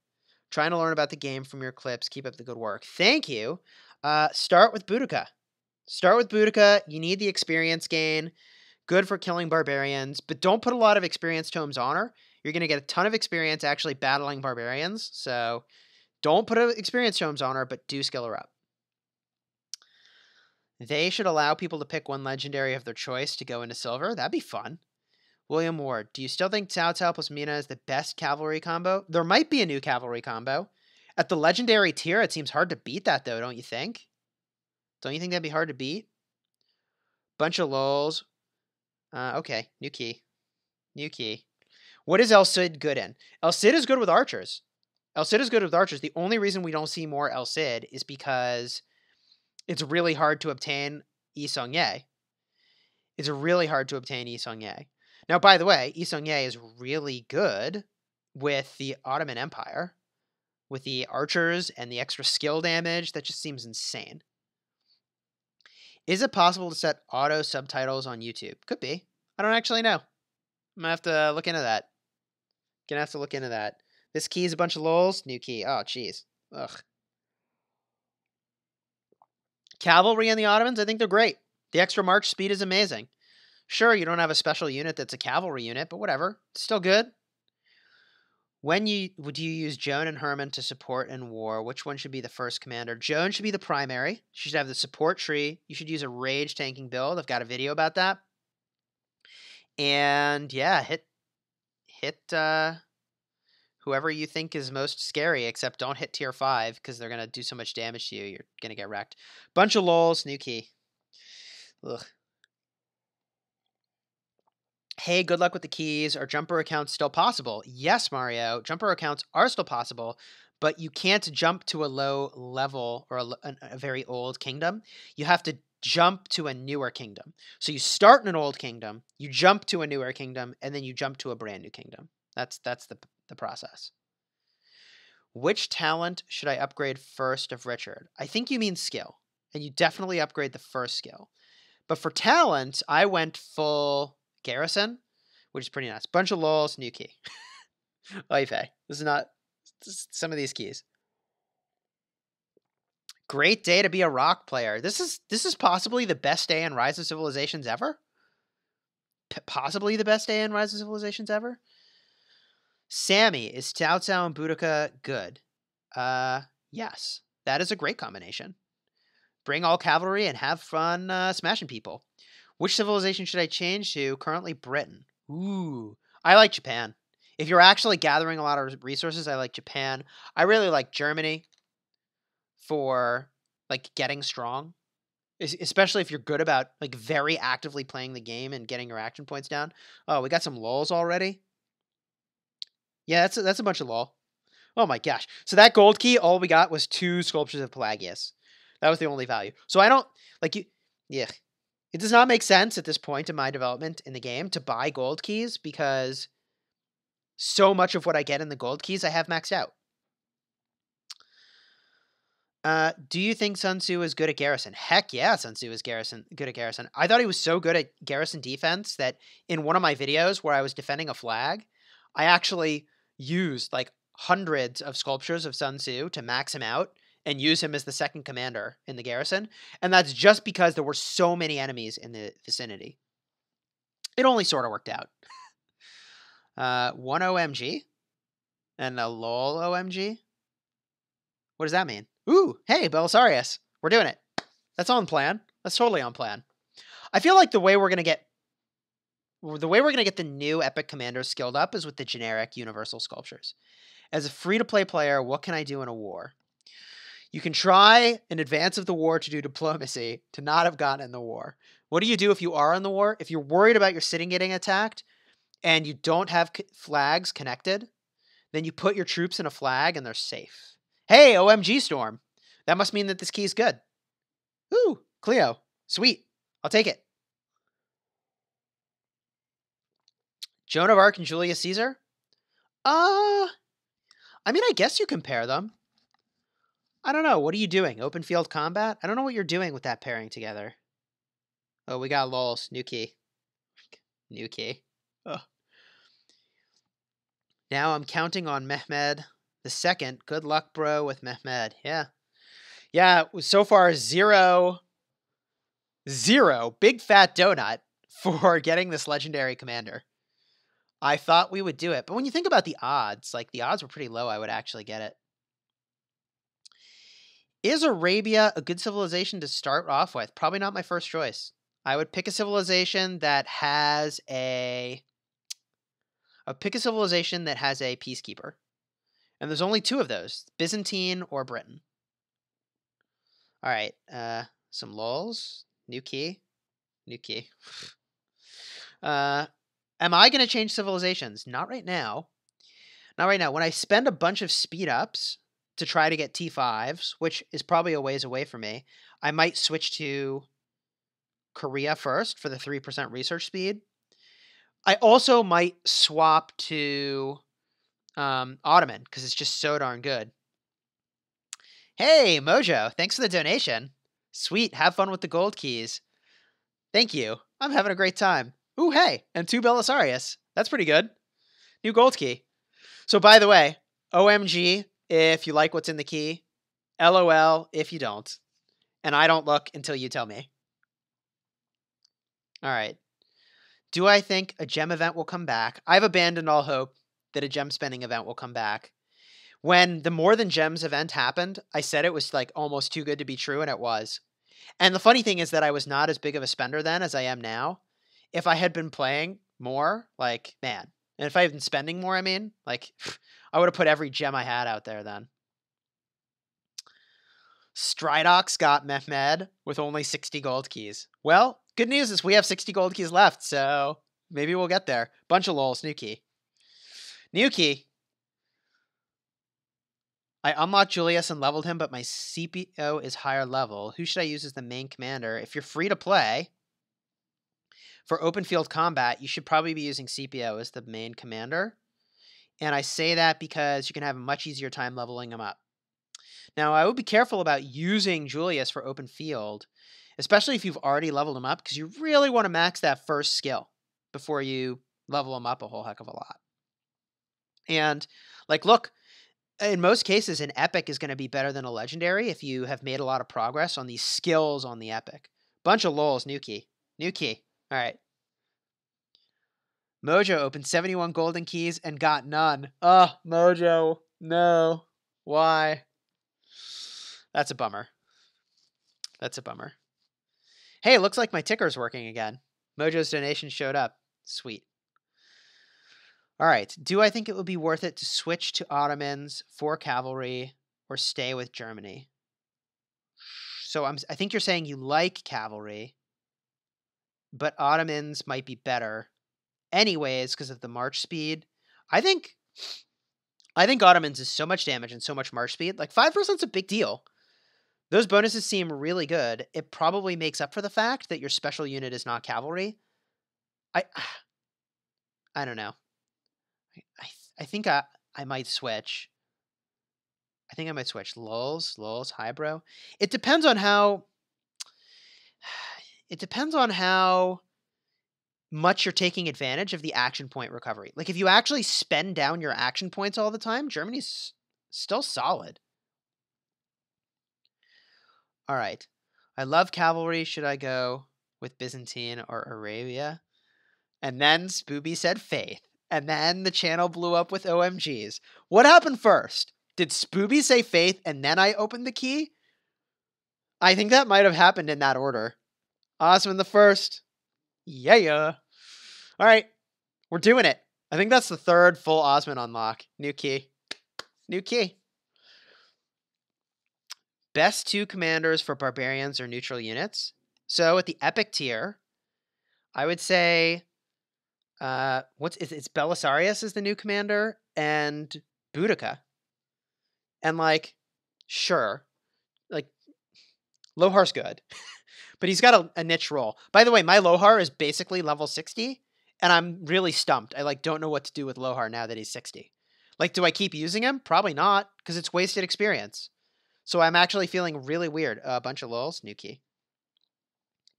Trying to learn about the game from your clips. Keep up the good work. Thank you. Start with Boudica. Start with Boudica. You need the experience gain. Good for killing barbarians, but don't put a lot of experience tomes on her. You're going to get a ton of experience actually battling barbarians, so don't put experience tomes on her, but do skill her up. They should allow people to pick one legendary of their choice to go into silver. That'd be fun. William Ward, do you still think Cao Cao plus Mina is the best cavalry combo? There might be a new cavalry combo. At the legendary tier, it seems hard to beat that, though, don't you think? Don't you think that'd be hard to beat? Bunch of lols. Okay, new key. New key. What is El Cid good in? El Cid is good with archers. El Cid is good with archers. The only reason we don't see more El Cid is because it's really hard to obtain Yi Seong-Ye. It's really hard to obtain Yi Seong-Ye. Now, by the way, Yi Seong-Ye is really good with the Ottoman Empire, with the archers and the extra skill damage. That just seems insane. Is it possible to set auto subtitles on YouTube? Could be. I don't actually know. I'm going to have to look into that. Gonna have to look into that. This key is a bunch of lols. New key. Oh, jeez. Ugh. Cavalry and the Ottomans, I think they're great. The extra march speed is amazing. Sure, you don't have a special unit that's a cavalry unit, but whatever. It's still good. Would you use Joan and Herman to support in war? Which one should be the first commander? Joan should be the primary. She should have the support tree. You should use a rage tanking build. I've got a video about that. And yeah, hit whoever you think is most scary, except don't hit tier 5 because they're going to do so much damage to you. You're going to get wrecked. Bunch of lols, new key. Ugh. Hey, good luck with the keys. Are jumper accounts still possible? Yes, Mario. Jumper accounts are still possible, but you can't jump to a low level or a very old kingdom. You have to jump to a newer kingdom. So you start in an old kingdom, you jump to a newer kingdom, and then you jump to a brand new kingdom. That's the process. Which talent should I upgrade first of Richard? I think you mean skill, and you definitely upgrade the first skill. But for talent, I went full garrison, which is pretty nice. Bunch of lols, new key. Oy vey. This is some of these keys. Great day to be a rock player. This is possibly the best day in Rise of Civilizations ever. Possibly the best day in Rise of Civilizations ever. Sammy, is Cao Cao and Boudica good? Yes. That is a great combination. Bring all cavalry and have fun smashing people. Which civilization should I change to? Currently Britain. Ooh. I like Japan. If you're actually gathering a lot of resources, I like Japan. I really like Germany for like getting strong. Especially if you're good about like very actively playing the game and getting your action points down. Oh, we got some lols already. Yeah, that's a bunch of lol. Oh my gosh. So that gold key, all we got was 2 sculptures of Pelagius. That was the only value. So I don't like you. Yeah. It does not make sense at this point in my development in the game to buy gold keys because so much of what I get in the gold keys I have maxed out. Do you think Sun Tzu is good at garrison? Heck yeah, Sun Tzu is good at garrison. I thought he was so good at garrison defense that in one of my videos where I was defending a flag, I actually used like hundreds of sculptures of Sun Tzu to max him out and use him as the second commander in the garrison. And that's just because there were so many enemies in the vicinity. It only sort of worked out. 1 OMG and a lol OMG. What does that mean? Ooh, hey, Belisarius. We're doing it. That's on plan. That's totally on plan. I feel like the way we're going to get the way we're going to get the new epic commanders skilled up is with the generic universal sculptures. As a free-to-play player, what can I do in a war? You can try in advance of the war to do diplomacy to not have gotten in the war. What do you do if you are in the war? If you're worried about your city getting attacked and you don't have flags connected, then you put your troops in a flag and they're safe. Hey, OMG Storm. That must mean that this key is good. Ooh, Cleo. Sweet. I'll take it. Joan of Arc and Julius Caesar? I mean, I guess you compare them. I don't know. What are you doing? Open field combat? I don't know what you're doing with that pairing together. Oh, we got lols. New key. New key. Oh. Now I'm counting on Mehmed II. Good luck, bro, with Mehmed. Yeah. Yeah, so far 0, big fat donut for getting this legendary commander. I thought we would do it. But when you think about the odds, like the odds were pretty low I would actually get it. Is Arabia a good civilization to start off with? Probably not my first choice. I would pick a civilization that has a peacekeeper. And there's only 2 of those, Byzantine or Britain. All right, some lols, new key. Am I going to change civilizations? Not right now. When I spend a bunch of speed ups to try to get T5s, which is probably a ways away from me, I might switch to Korea first for the 3% research speed. I also might swap to Ottoman because it's just so darn good. Hey, Mojo, thanks for the donation. Sweet, have fun with the gold keys. Thank you. I'm having a great time. Ooh, hey, and 2 Belisarius. That's pretty good. New gold key. So, by the way, OMG if you like what's in the key. LOL if you don't. And I don't look until you tell me. All right. Do I think a gem event will come back? I've abandoned all hope that a gem spending event will come back. When the More Than Gems event happened, I said it was like almost too good to be true, and it was. And the funny thing is that I was not as big of a spender then as I am now. If I had been playing more, like, man. And if I had been spending more, I mean, like, I would have put every gem I had out there then. Stridox got Mehmed with only 60 gold keys. Well, good news is we have 60 gold keys left, so maybe we'll get there. Bunch of lols, new key. New key. I unlocked Julius and leveled him, but my CPO is higher level. Who should I use as the main commander? If you're free to play, for open field combat, you should probably be using CPO as the main commander. And I say that because you can have a much easier time leveling him up. Now, I would be careful about using Julius for open field, especially if you've already leveled him up, because you really want to max that first skill before you level him up a whole heck of a lot. And, like, look, in most cases, an epic is going to be better than a legendary if you have made a lot of progress on these skills on the epic. Bunch of lols, new key. New key. All right. Mojo opened 71 golden keys and got none. Oh, Mojo. No. Why? That's a bummer. That's a bummer. Hey, it looks like my ticker's working again. Mojo's donation showed up. Sweet. All right. Do I think it would be worth it to switch to Ottomans for cavalry or stay with Germany? So I think you're saying you like cavalry, but Ottomans might be better anyways because of the march speed. I think Ottomans is so much damage and so much march speed. Like 5% is a big deal. Those bonuses seem really good. It probably makes up for the fact that your special unit is not cavalry. I don't know. I think I might switch. I think I might switch. Lols, high bro. It depends on how much you're taking advantage of the action point recovery. Like if you actually spend down your action points all the time, Germany's still solid. All right. I love cavalry. Should I go with Byzantine or Arabia? And then Spooby said faith. And then the channel blew up with OMGs. What happened first? Did Spooby say faith and then I opened the key? I think that might have happened in that order. Osman the first. Yeah. All right, we're doing it. I think that's the third full Osmond unlock. New key. New key. Best 2 commanders for barbarians or neutral units. So at the epic tier, I would say it's Belisarius is the new commander and Boudica. And like, sure, like Lo-har's good, but he's got a niche role. By the way, my Lo-har is basically level 60, and I'm really stumped. I like don't know what to do with Lo-har now that he's 60. Like, do I keep using him? Probably not, because it's wasted experience. So I'm actually feeling really weird. A bunch of lulls. New key.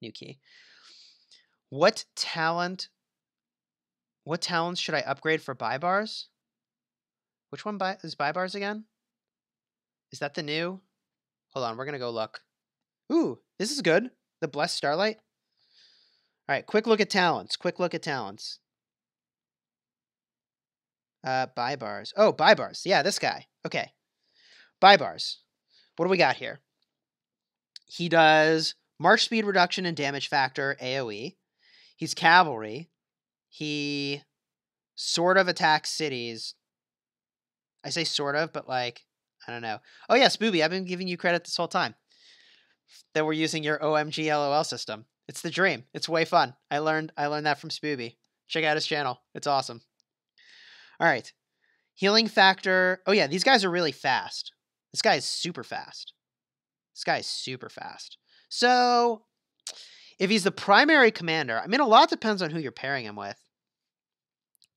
New key. What talents should I upgrade for buy bars? Which one is buy bars again? Is that the new? Hold on, we're gonna go look. Ooh, this is good. The Blessed Starlight. All right, quick look at talents. Quick look at talents. Buy bars. Oh, buy bars. Yeah, this guy. Okay. Buy bars. What do we got here? He does march speed reduction and damage factor, AoE. He's cavalry. He sort of attacks cities. I say sort of, but like, I don't know. Oh yeah, Spooby, I've been giving you credit this whole time that we're using your OMG LOL system. It's the dream. It's way fun. I learned that from Spooby. Check out his channel. It's awesome. All right. Healing factor. Oh yeah, these guys are really fast. This guy is super fast. This guy is super fast. So if he's the primary commander, I mean, a lot depends on who you're pairing him with.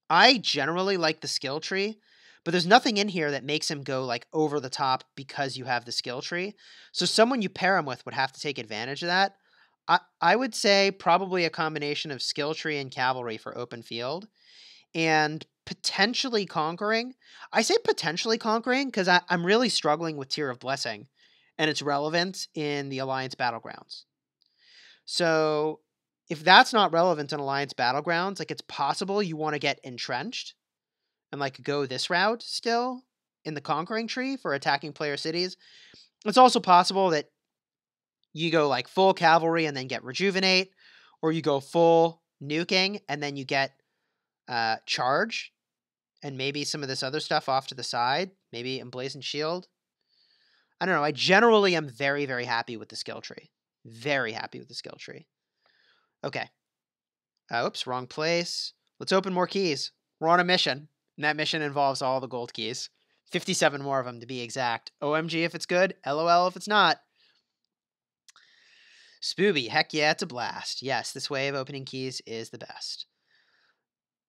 I generally like the skill tree, but there's nothing in here that makes him go like over the top because you have the skill tree. So someone you pair him with would have to take advantage of that. I would say probably a combination of skill tree and cavalry for open field, and potentially conquering. I say potentially conquering because I'm really struggling with Tier of Blessing and its relevance in the Alliance Battlegrounds. So if that's not relevant in Alliance Battlegrounds, like it's possible you want to get entrenched and like go this route still in the conquering tree for attacking player cities. It's also possible that you go like full cavalry and then get rejuvenate, or you go full nuking and then you get charge and maybe some of this other stuff off to the side, maybe emblazoned shield. I don't know. I generally am very, very happy with the skill tree. Very happy with the skill tree. Okay. Oops, wrong place. Let's open more keys. We're on a mission, and that mission involves all the gold keys. 57 more of them to be exact. OMG if it's good, LOL if it's not. Spooby, heck yeah, it's a blast. Yes, this way of opening keys is the best.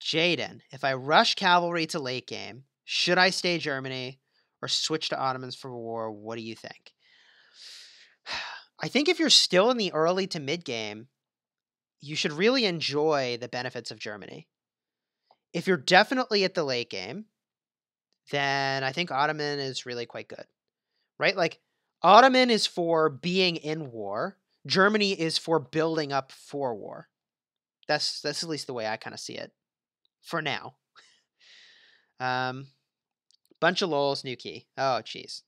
Jaden, if I rush cavalry to late game, should I stay Germany or switch to Ottomans for war? What do you think? I think if you're still in the early to mid game, you should really enjoy the benefits of Germany. If you're definitely at the late game, then I think Ottoman is really quite good, right? Like Ottoman is for being in war. Germany is for building up for war. That's at least the way I kind of see it for now. Bunch of lols, new key. Oh, jeez.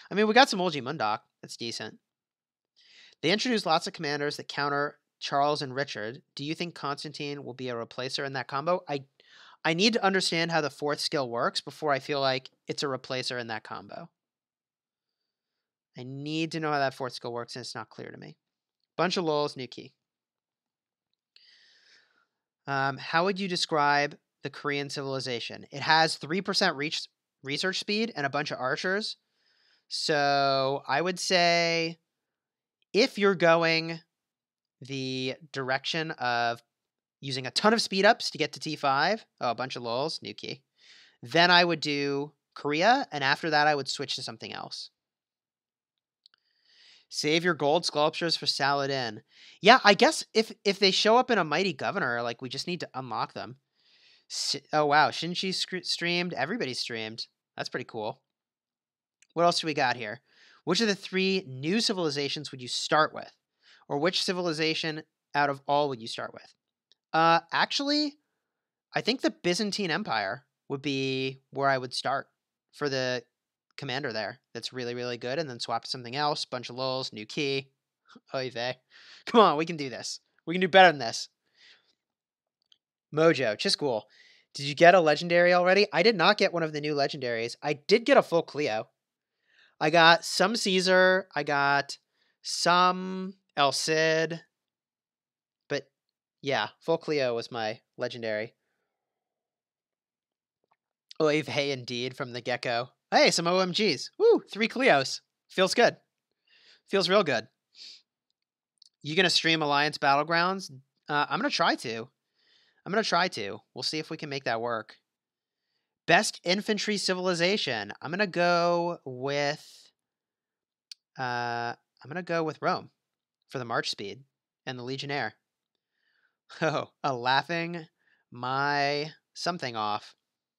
I mean, we got some Olgi Mundok. That's decent. They introduced lots of commanders that counter Charles and Richard. Do you think Constantine will be a replacer in that combo? I need to understand how the fourth skill works before I feel like it's a replacer in that combo. I need to know how that fourth skill works, and it's not clear to me. Bunch of lols, new key. How would you describe the Korean civilization? It has 3% research speed and a bunch of archers. So I would say if you're going the direction of using a ton of speed ups to get to T5, a bunch of lulls, new key, then I would do Korea, and after that I would switch to something else. Save your gold sculptures for Saladin. Yeah, I guess if they show up in a Mighty Governor, like we just need to unlock them. Oh wow, Shinji streamed. Everybody streamed. That's pretty cool. What else do we got here? Which of the 3 new civilizations would you start with? Or which civilization out of all would you start with? Actually, I think the Byzantine Empire would be where I would start for the commander there. That's really, really good. And then swap to something else. Bunch of lulls, new key. Oy vey. Come on, we can do this. We can do better than this. Mojo, Chisgule. Did you get a legendary already? I did not get one of the new legendaries. I did get a full Cleo. I got some Caesar. I got some El Cid. But yeah, full Cleo was my legendary. Oive Hey indeed from the get-go. Hey, some OMGs. Woo, 3 Cleos. Feels good. Feels real good. You gonna stream Alliance Battlegrounds? I'm gonna try to. We'll see if we can make that work. Best infantry civilization. I'm gonna go with Rome for the march speed and the Legionnaire. Oh, laughing my something off.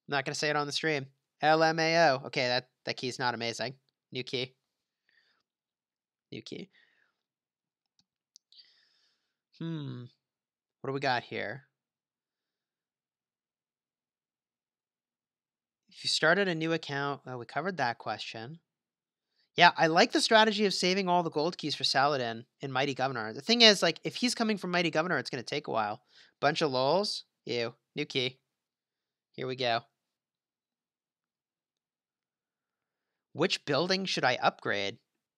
I'm not gonna say it on the stream. LMAO. Okay, that key's not amazing. New key. New key. What do we got here? If you started a new account, we covered that question. Yeah, I like the strategy of saving all the gold keys for Saladin in Mighty Governor. The thing is, like, if he's coming from Mighty Governor, it's going to take a while. Bunch of lols. Ew. New key. Here we go. Which building should I upgrade?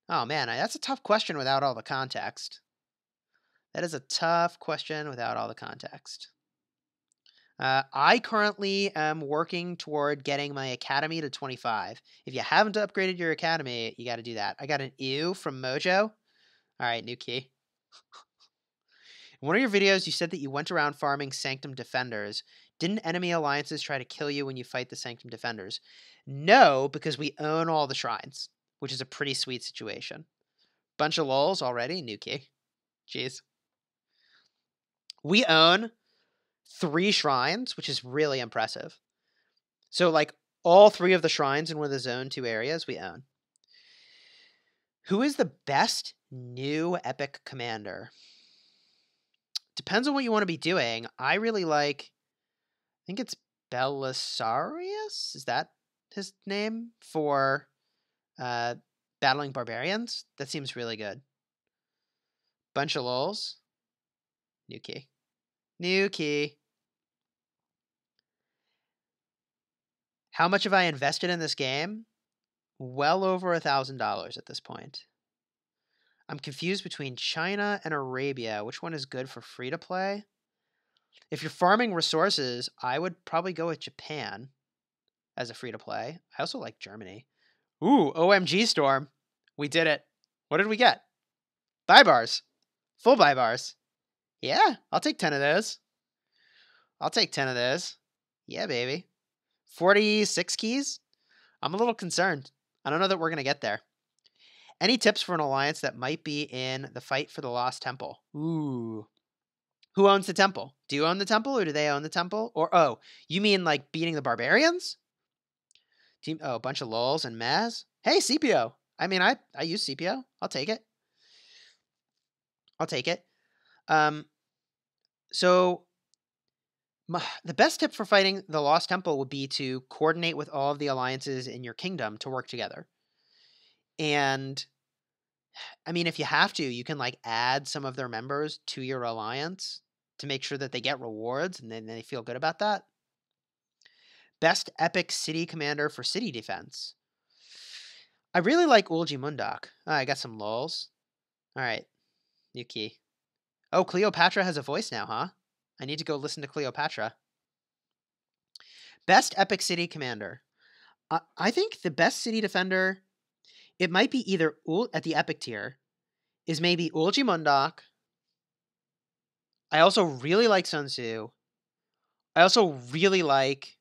Oh, man, that's a tough question without all the context. That is a tough question without all the context. I currently am working toward getting my academy to 25. If you haven't upgraded your academy, you got to do that. I got an ew from Mojo. All right, new key. In one of your videos, you said that you went around farming Sanctum Defenders. Didn't enemy alliances try to kill you when you fight the Sanctum Defenders? No, because we own all the shrines, which is a pretty sweet situation. Bunch of lols already. New key. Jeez. We own 3 shrines, which is really impressive. So, like, all 3 of the shrines in one of the Zone 2 areas we own. Who is the best new epic commander? Depends on what you want to be doing. I really like, I think it's Belisarius? Is that his name? For battling barbarians? That seems really good. Bunch of lols. New key. New key. How much have I invested in this game? Well over $1,000 at this point. I'm confused between China and Arabia. Which one is good for free to play? If you're farming resources, I would probably go with Japan as a free to play. I also like Germany. Ooh, OMG Storm. We did it. What did we get? Buy bars. Full buy bars. Yeah, I'll take 10 of those. Yeah, baby. 46 keys? I'm a little concerned. I don't know that we're going to get there. Any tips for an alliance that might be in the fight for the Lost Temple? Ooh. Who owns the temple? Do you own the temple or do they own the temple? Or, oh, you mean like beating the barbarians? A bunch of lols and Maz? Hey, CPO. I mean, I use CPO. I'll take it. So the best tip for fighting the Lost Temple would be to coordinate with all of the alliances in your kingdom to work together. And I mean, if you have to, you can like add some of their members to your alliance to make sure that they get rewards and then they feel good about that. Best epic city commander for city defense. I really like Ulji Mundak. Oh, I got some lols. All right. New key. Oh, Cleopatra has a voice now, huh? I need to go listen to Cleopatra. Best epic city commander. I think the best city defender, it might be either at the epic tier, is maybe Ulji Mundak. I also really like Sun Tzu. I also really like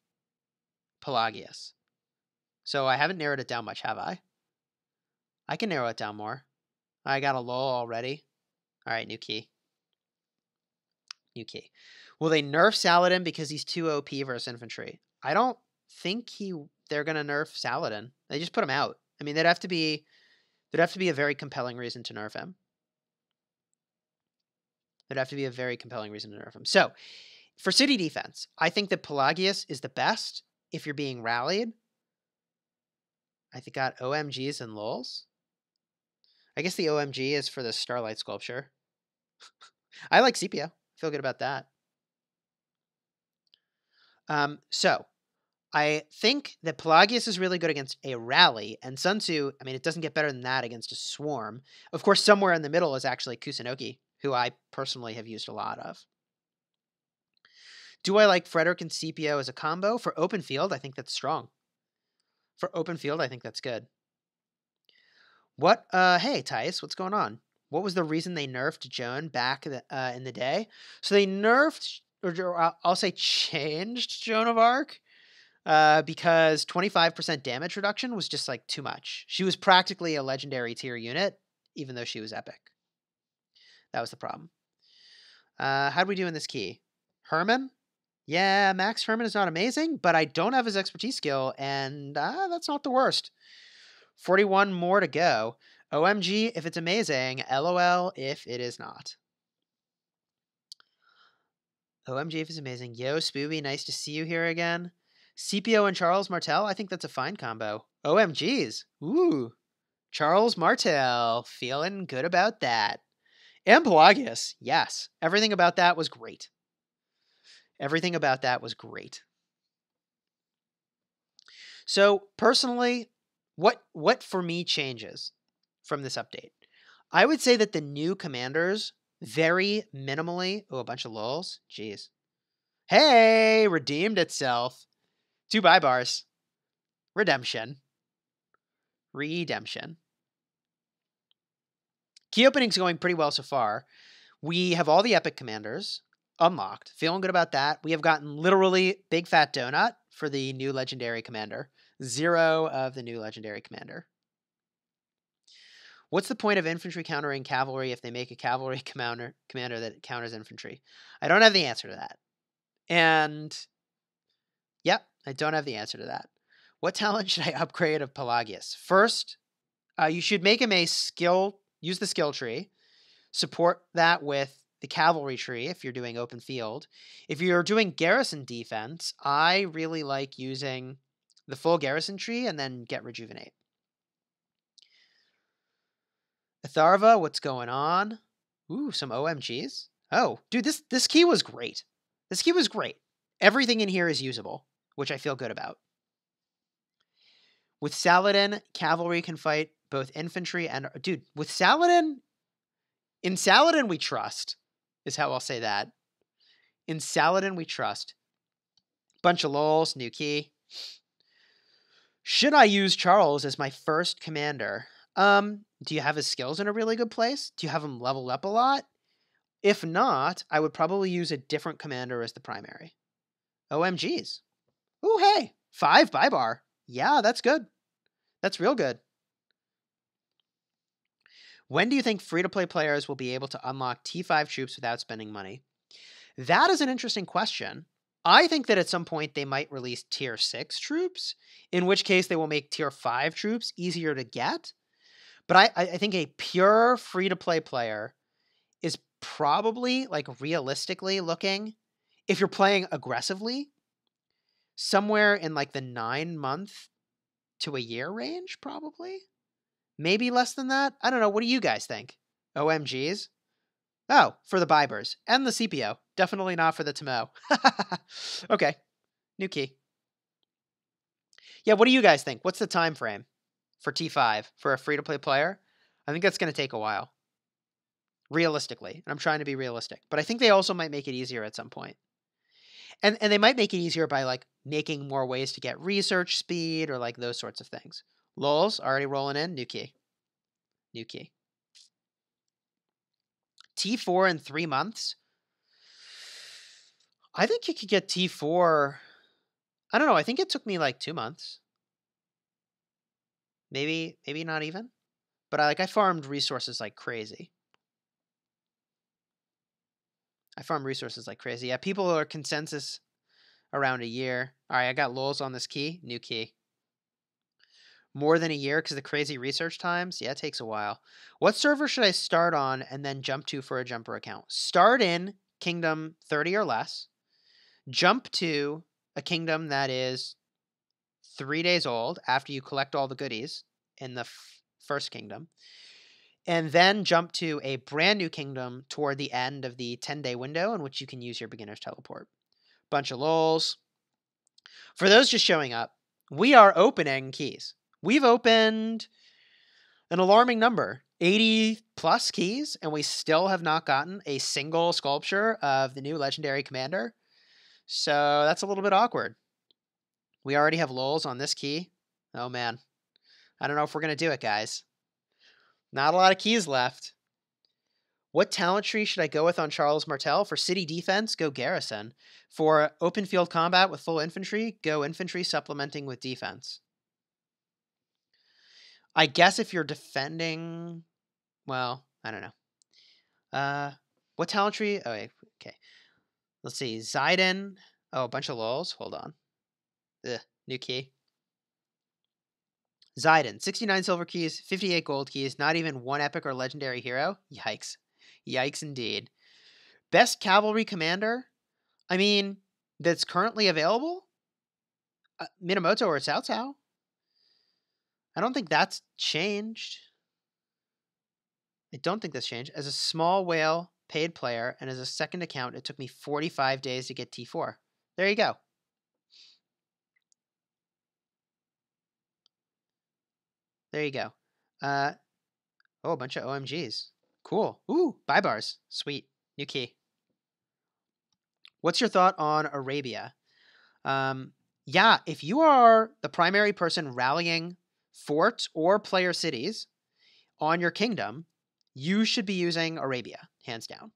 Pelagius. So I haven't narrowed it down much, have I? I can narrow it down more. I got a lol already. All right, new key. New key. Will they nerf Saladin because he's too OP versus infantry? I don't think they're gonna nerf Saladin. They just put him out. I mean, there'd have to be a very compelling reason to nerf him. So, for city defense, I think that Pelagius is the best if you're being rallied. I think got OMGs and lols. I guess the OMG is for the Starlight Sculpture. I like CPO. Feel good about that. So I think that Pelagius is really good against a rally, and Sun Tzu, I mean, it doesn't get better than that against a swarm. Of course, somewhere in the middle is actually Kusunoki, who I personally have used a lot of. Do I like Frederick and Scipio as a combo? For open field, I think that's strong. For open field, I think that's good. Hey, Tice, what's going on? What was the reason they nerfed Joan back in the day? So they nerfed, or I'll say changed Joan of Arc because 25% damage reduction was just like too much. She was practically a legendary tier unit, even though she was epic. That was the problem. How do we do in this key? Herman? Yeah, Max Herman is not amazing, but I don't have his expertise skill, and that's not the worst. 41 more to go. OMG if it's amazing, LOL if it is not. OMG if it's amazing. Yo, Spooby, nice to see you here again. Scipio and Charles Martel, I think that's a fine combo. OMGs. Ooh. Charles Martel, feeling good about that. And Pelagius, yes. Everything about that was great. Everything about that was great. So, personally, what for me changes from this update? I would say that the new commanders very minimally... Oh, a bunch of lulls? Jeez. Hey! Redeemed itself. 2 buy bars. Redemption. Redemption. Key opening's going pretty well so far. We have all the epic commanders unlocked. Feeling good about that. We have gotten literally Big Fat Donut for the new legendary commander. 0 of the new legendary commander. What's the point of infantry countering cavalry if they make a cavalry commander that counters infantry? I don't have the answer to that. And, yep, I don't have the answer to that. What talent should I upgrade of Pelagius? First, you should make him use the skill tree, support that with the cavalry tree if you're doing open field. If you're doing garrison defense, I really like using the full garrison tree and then get rejuvenate. Atharva, what's going on? Ooh, some OMGs. Oh, dude, this key was great. This key was great. Everything in here is usable, which I feel good about. With Saladin, cavalry can fight both infantry and... Dude, with Saladin... In Saladin, we trust, is how I'll say that. In Saladin, we trust. Bunch of lulls, new key. Should I use Charles as my first commander? Do you have his skills in a really good place? Do you have him leveled up a lot? If not, I would probably use a different commander as the primary. OMGs. Ooh, hey, 5 buy bar. Yeah, that's good. That's real good. When do you think free-to-play players will be able to unlock T5 troops without spending money? That is an interesting question. I think that at some point they might release tier 6 troops, in which case they will make tier 5 troops easier to get. But I think a pure free-to-play player is probably, like, realistically looking, if you're playing aggressively, somewhere in, like, the 9-month to a year range, probably. Maybe less than that? I don't know. What do you guys think? OMGs? Oh, for the Bibers. And the CPO. Definitely not for the Tamo. Okay. New key. Yeah, what do you guys think? What's the time frame for T5 for a free-to-play player? I think that's going to take a while. Realistically. And I'm trying to be realistic. But I think they also might make it easier at some point. And they might make it easier by, like, making more ways to get research speed or, like, those sorts of things. Lulz, already rolling in. New key. New key. T4 in 3 months? I think you could get T4... I don't know. I think it took me, like, 2 months. Maybe not even. But I farmed resources like crazy. Yeah, people are consensus around a year. All right, I got lulls on this key. New key. More than a year because of the crazy research times? Yeah, it takes a while. What server should I start on and then jump to for a jumper account? Start in Kingdom 30 or less. Jump to a kingdom that is 3 days old after you collect all the goodies in the first kingdom. And then jump to a brand new kingdom toward the end of the 10-day window in which you can use your beginner's teleport. Bunch of lulls. For those just showing up, we are opening keys. We've opened an alarming number, 80 plus keys, and we still have not gotten a single sculpture of the new legendary commander. So that's a little bit awkward. We already have lulls on this key. Oh man. I don't know if we're going to do it, guys. Not a lot of keys left. What talent tree should I go with on Charles Martel? For city defense, go Garrison. For open field combat with full infantry, go infantry supplementing with defense. I guess if you're defending, well, I don't know. What talent tree? Oh, okay. Let's see. Zidane. Oh, a bunch of lulls. Hold on. Ugh, new key. Zidane, 69 silver keys, 58 gold keys, not even one epic or legendary hero. Yikes. Yikes indeed. Best cavalry commander? I mean, that's currently available? Minamoto or Cao Cao? I don't think that's changed. I don't think that's changed. As a small whale paid player and as a second account, it took me 45 days to get T4. There you go. There you go. Oh, a bunch of OMGs. Cool. Ooh, buy bars. Sweet. New key. What's your thought on Arabia? Yeah, if you are the primary person rallying forts or player cities on your kingdom, you should be using Arabia, hands down.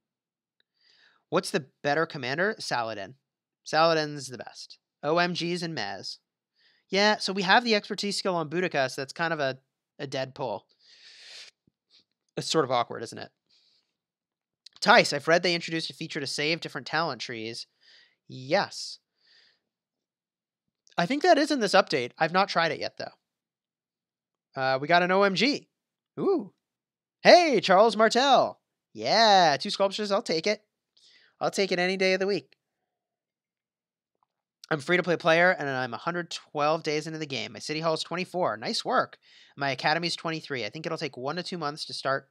What's the better commander? Saladin. Saladin's the best. OMGs and Mez. Yeah, so we have the expertise skill on Boudica, so that's kind of a dead pull. It's sort of awkward, isn't it? Tice, I've read they introduced a feature to save different talent trees. Yes. I think that is in this update. I've not tried it yet, though. We got an OMG. Ooh. Hey, Charles Martel. Yeah, 2 sculptures. I'll take it. I'll take it any day of the week. I'm free-to-play player, and I'm 112 days into the game. My city hall is 24. Nice work. My academy is 23. I think it'll take 1 to 2 months to start.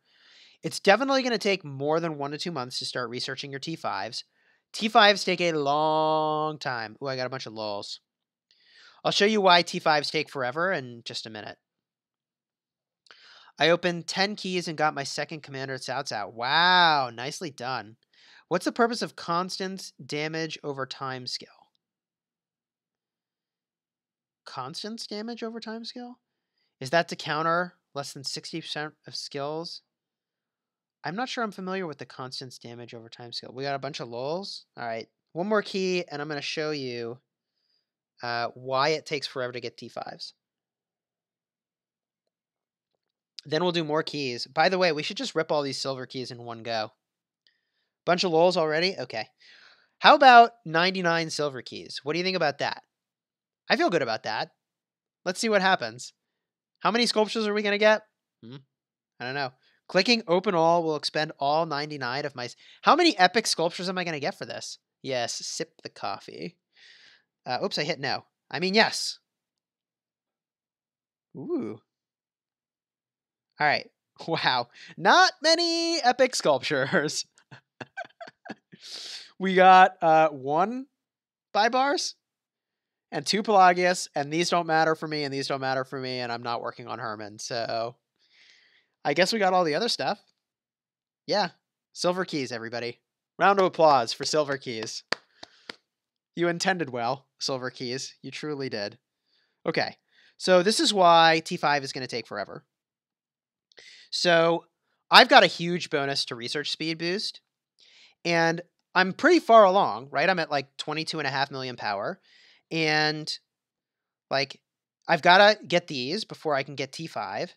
It's definitely going to take more than 1 to 2 months to start researching your T5s. T5s take a long time. Ooh, I got a bunch of lulls. I'll show you why T5s take forever in just a minute. I opened 10 keys and got my second commander at Cao Cao. Wow, nicely done. What's the purpose of constant damage over time skill? Constant damage over time skill? Is that to counter less than 60% of skills? I'm not sure I'm familiar with the constant damage over time skill. We got a bunch of lulls. All right, one more key, and I'm going to show you why it takes forever to get T5s. Then we'll do more keys. By the way, we should just rip all these silver keys in one go. Bunch of lulls already? Okay. How about 99 silver keys? What do you think about that? I feel good about that. Let's see what happens. How many sculptures are we going to get? I don't know. Clicking open all will expend all 99 of my... How many epic sculptures am I going to get for this? Yes, sip the coffee. Oops, I hit no. I mean, yes. Ooh. All right. Wow. Not many epic sculptures. We got 1 buy bars and 2 Pelagius, and these don't matter for me, and these don't matter for me, and I'm not working on Herman, so I guess we got all the other stuff. Yeah. Silver keys, everybody. Round of applause for silver keys. You intended well, silver keys. You truly did. Okay. So this is why T5 is going to take forever. So I've got a huge bonus to research speed boost, and I'm pretty far along, right? I'm at like 22.5 million power, and like I've got to get these before I can get T5,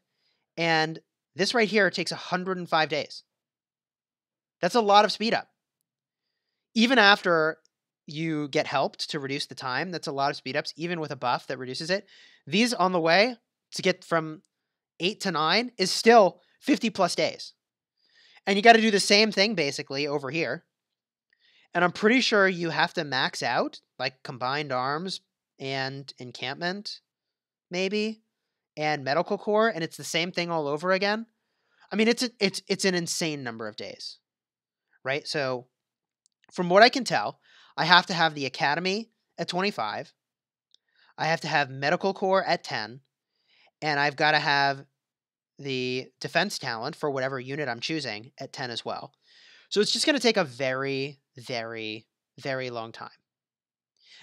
and this right here takes 105 days. That's a lot of speed up. Even after you get helped to reduce the time, that's a lot of speed ups, even with a buff that reduces it. These on the way to get from 8 to 9 is still 50 plus days. And you got to do the same thing basically over here. And I'm pretty sure you have to max out like combined arms and encampment, maybe, and medical core, and it's the same thing all over again. I mean, it's an insane number of days, right? So from what I can tell, I have to have the academy at 25. I have to have medical core at 10, and I've got to have the defense talent for whatever unit I'm choosing at 10 as well. So it's just going to take a very, very, very long time.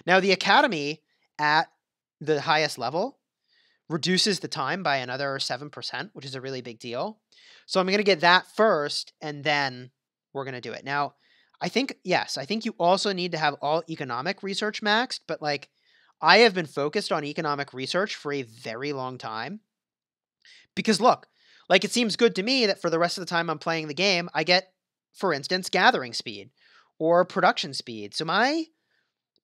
Now, the academy at the highest level reduces the time by another 7%, which is a really big deal. So I'm going to get that first, and then we're going to do it. Now, I think, yes, I think you also need to have all economic research maxed, but like I have been focused on economic research for a very long time. Because look, like it seems good to me that for the rest of the time I'm playing the game, I get, for instance, gathering speed or production speed. So my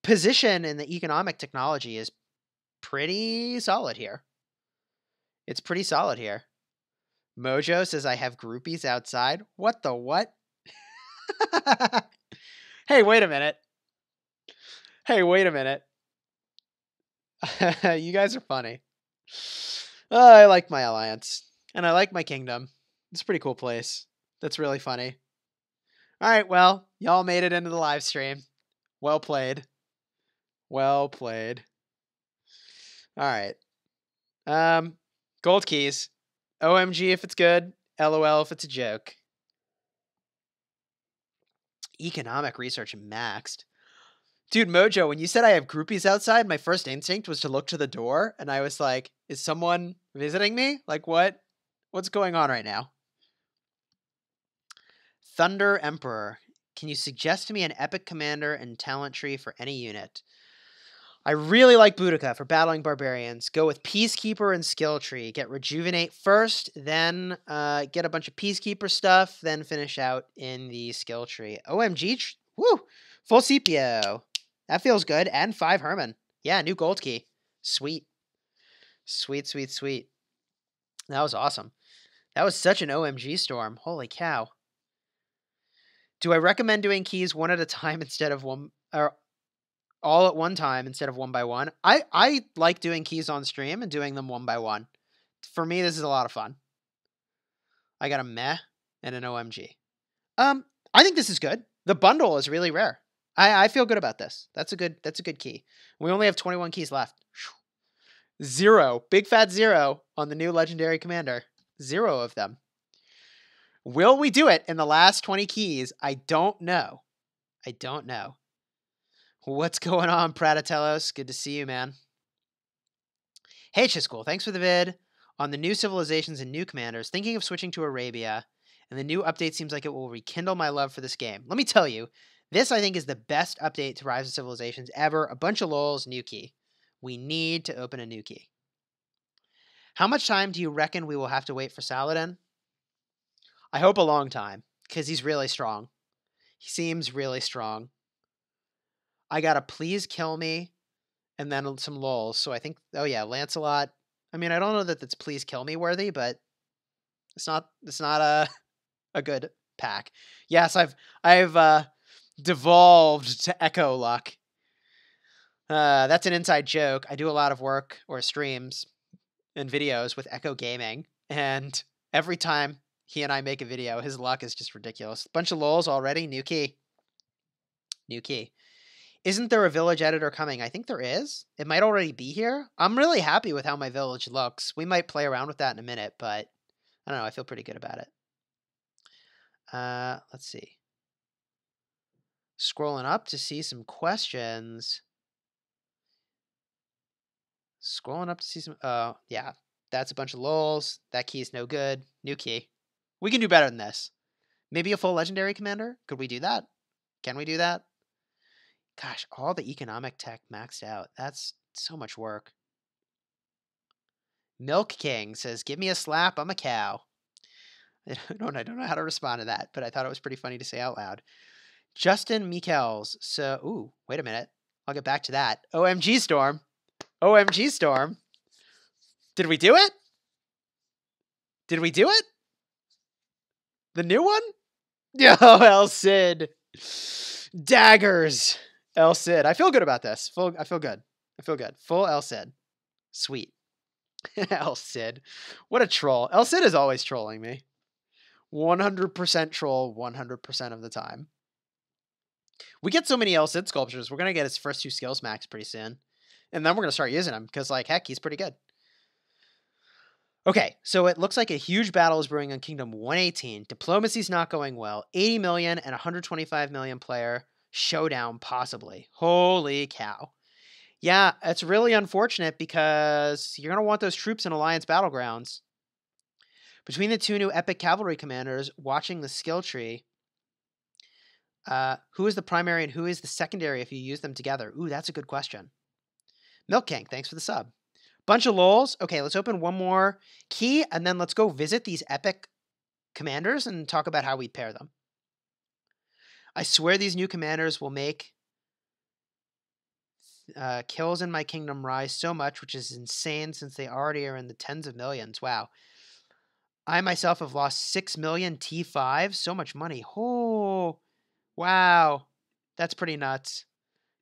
position in the economic technology is pretty solid here. It's pretty solid here. Mojo says I have groupies outside. What the what? Hey, wait a minute. Hey, wait a minute. You guys are funny. I like my alliance. And I like my kingdom. It's a pretty cool place. That's really funny. Alright, well, y'all made it into the live stream. Well played. Well played. Alright. Gold keys. OMG if it's good. LOL if it's a joke. Economic research maxed. Dude, Mojo, when you said I have groupies outside, my first instinct was to look to the door, and I was like, is someone visiting me? Like, what? What's going on right now? Thunder Emperor. Can you suggest to me an epic commander and talent tree for any unit? I really like Boudica for battling barbarians. Go with Peacekeeper and Skill Tree. Get Rejuvenate first, then get a bunch of Peacekeeper stuff, then finish out in the Skill Tree. OMG. Woo! Full CPO. That feels good. And 5 Herman. Yeah, new gold key. Sweet. Sweet, sweet, sweet. That was awesome. That was such an OMG storm. Holy cow. Do I recommend doing keys one at a time instead of one, or all at one time instead of one by one? I like doing keys on stream and doing them one by one. For me, this is a lot of fun. I got a meh and an OMG. I think this is good. The bundle is really rare. I feel good about this. That's a good key. We only have 21 keys left. 0. Big fat 0 on the new legendary commander. 0 of them. Will we do it in the last 20 keys? I don't know. I don't know. What's going on, Pratatellos? Good to see you, man. Hey, Chisgule. Thanks for the vid on the new civilizations and new commanders. Thinking of switching to Arabia, and the new update seems like it will rekindle my love for this game. Let me tell you, this I think is the best update to Rise of Civilizations ever. A bunch of lols, new key. We need to open a new key. How much time do you reckon we will have to wait for Saladin? I hope a long time, because he's really strong. He seems really strong. I gotta please kill me, and then some lols. So I think, oh yeah, Lancelot. I mean, I don't know that that's please kill me worthy, but it's not a good pack. Yes, I've devolved to Echo Luck. That's an inside joke. I do a lot of work or streams and videos with Echo Gaming, and every time he and I make a video, his luck is just ridiculous. Bunch of lols already. New key. New key. Isn't there a village editor coming? I think there is. It might already be here. I'm really happy with how my village looks. We might play around with that in a minute, but I don't know. I feel pretty good about it. Let's see. Scrolling up to see some questions. Scrolling up to see some... Oh, yeah. That's a bunch of lols. That key's no good. New key. We can do better than this. Maybe a full legendary commander? Could we do that? Can we do that? Gosh, all the economic tech maxed out. That's so much work. Milk King says, give me a slap, I'm a cow. I don't know how to respond to that, but I thought it was pretty funny to say out loud. Justin Michels. So, ooh, wait a minute. I'll get back to that. OMG Storm. OMG Storm. Did we do it? Did we do it? The new one? Yo, El Cid. Daggers. El Cid. I feel good about this. I feel good. I feel good. Full El Cid. Sweet. El Cid. What a troll. El Cid is always trolling me. 100% troll 100% of the time. We get so many El Cid sculptures. We're going to get his first 2 skills max pretty soon. And then we're going to start using him because, like, heck, he's pretty good. Okay, so it looks like a huge battle is brewing on Kingdom 118. Diplomacy's not going well. 80 million and 125 million player showdown, possibly. Holy cow. Yeah, it's really unfortunate because you're going to want those troops in Alliance Battlegrounds. Between the two new epic cavalry commanders watching the skill tree, who is the primary and who is the secondary if you use them together? Ooh, that's a good question. Milk King, thanks for the sub. Bunch of lols. Okay, let's open one more key, and then let's go visit these epic commanders and talk about how we pair them. I swear these new commanders will make kills in my kingdom rise so much, which is insane since they already are in the tens of millions. Wow. I myself have lost 6 million T5. So much money. Oh, wow. That's pretty nuts.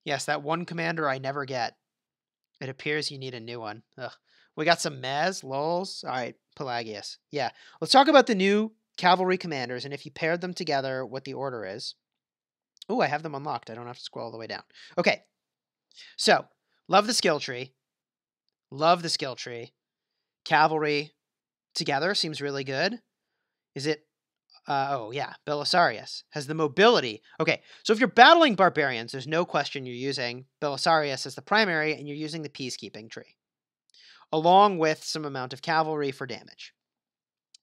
Yes, that one commander I never get. It appears you need a new one. Ugh. We got some Mez, lols. All right, Pelagius. Yeah. Let's talk about the new cavalry commanders and if you paired them together, what the order is. Oh, I have them unlocked. I don't have to scroll all the way down. Okay. So, love the skill tree. Love the skill tree. Cavalry together seems really good. Is it? Oh, yeah. Belisarius has the mobility. Okay, so if you're battling barbarians, there's no question you're using Belisarius as the primary, and you're using the peacekeeping tree, along with some amount of cavalry for damage.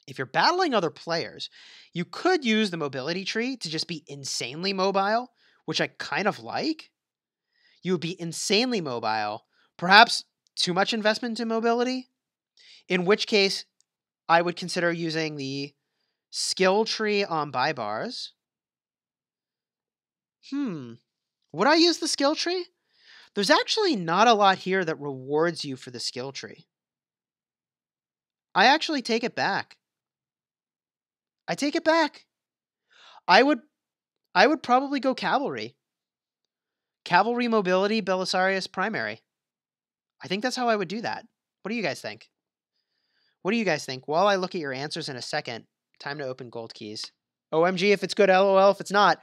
If you're battling other players, you could use the mobility tree to just be insanely mobile, which I kind of like. You would be insanely mobile, perhaps too much investment in mobility, in which case I would consider using the skill tree on buy bars. Would I use the skill tree? There's actually not a lot here that rewards you for the skill tree. I actually take it back. I take it back. I would probably go cavalry. Cavalry mobility, Belisarius primary. I think that's how I would do that. What do you guys think? What do you guys think? While I look at your answers in a second, time to open gold keys. OMG if it's good, LOL if it's not.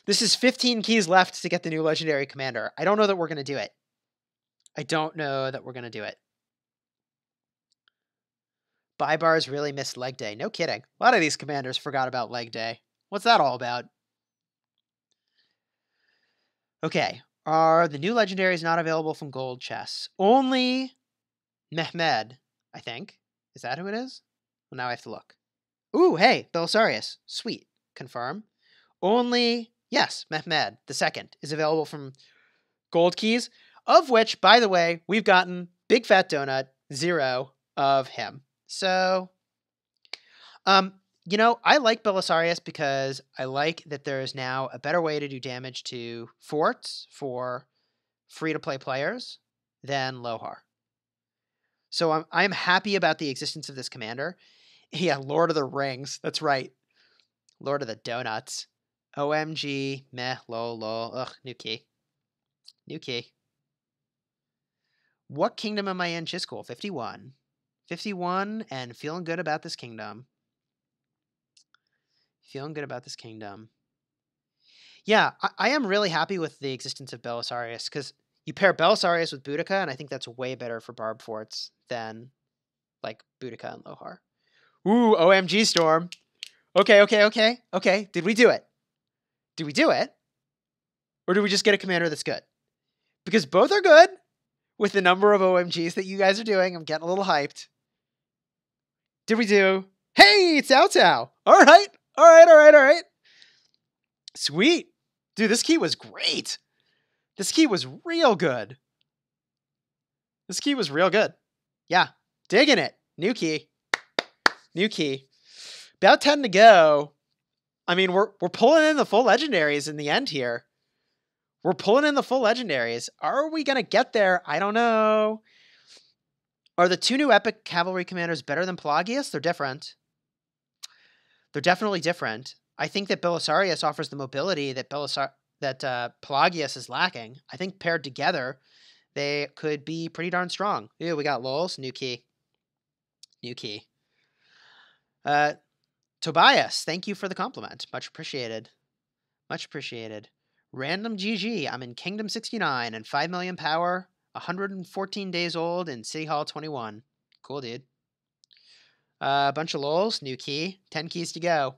This is 15 keys left to get the new legendary commander. I don't know that we're going to do it. I don't know that we're going to do it. Buy bars really missed leg day. No kidding. A lot of these commanders forgot about leg day. What's that all about? Okay. Are the new legendaries not available from gold chests? Only Mehmed, I think. Is that who it is? Well, now I have to look. Ooh, hey, Belisarius. Sweet. Confirm. Only, yes, Mehmed, the second, is available from gold keys, of which, by the way, we've gotten Big Fat Donut 0 of him. So, you know, I like Belisarius because I like that there is now a better way to do damage to forts for free-to-play players than Lo-har. So I'm happy about the existence of this commander. Yeah, Lord of the Rings. That's right. Lord of the Donuts. OMG. Meh. Lol. Ugh. New key. New key. What kingdom am I in, Chisgule? 51. 51 and feeling good about this kingdom. Feeling good about this kingdom. Yeah, I am really happy with the existence of Belisarius because you pair Belisarius with Boudica, and I think that's way better for Barb Forts than, like, Boudica and Lo-har. Ooh, OMG Storm. Okay. Did we do it? Did we do it? Or did we just get a commander that's good? Because both are good with the number of OMGs that you guys are doing. I'm getting a little hyped. Did we do? Hey, it's Cao Cao. All right. Sweet. Dude, this key was great. This key was real good. Yeah, digging it. New key. About 10 to go. I mean, we're pulling in the full legendaries in the end here. We're pulling in the full legendaries. Are we going to get there? I don't know. Are the two new epic cavalry commanders better than Pelagius? They're different. They're definitely different. I think that Belisarius offers the mobility that Pelagius is lacking. I think paired together, they could be pretty darn strong. Ew, we got lols. New key. Tobias, thank you for the compliment. Much appreciated. Random GG. I'm in Kingdom 69 and 5 million power. 114 days old in City Hall 21. Cool, dude. A bunch of lols, new key, 10 keys to go.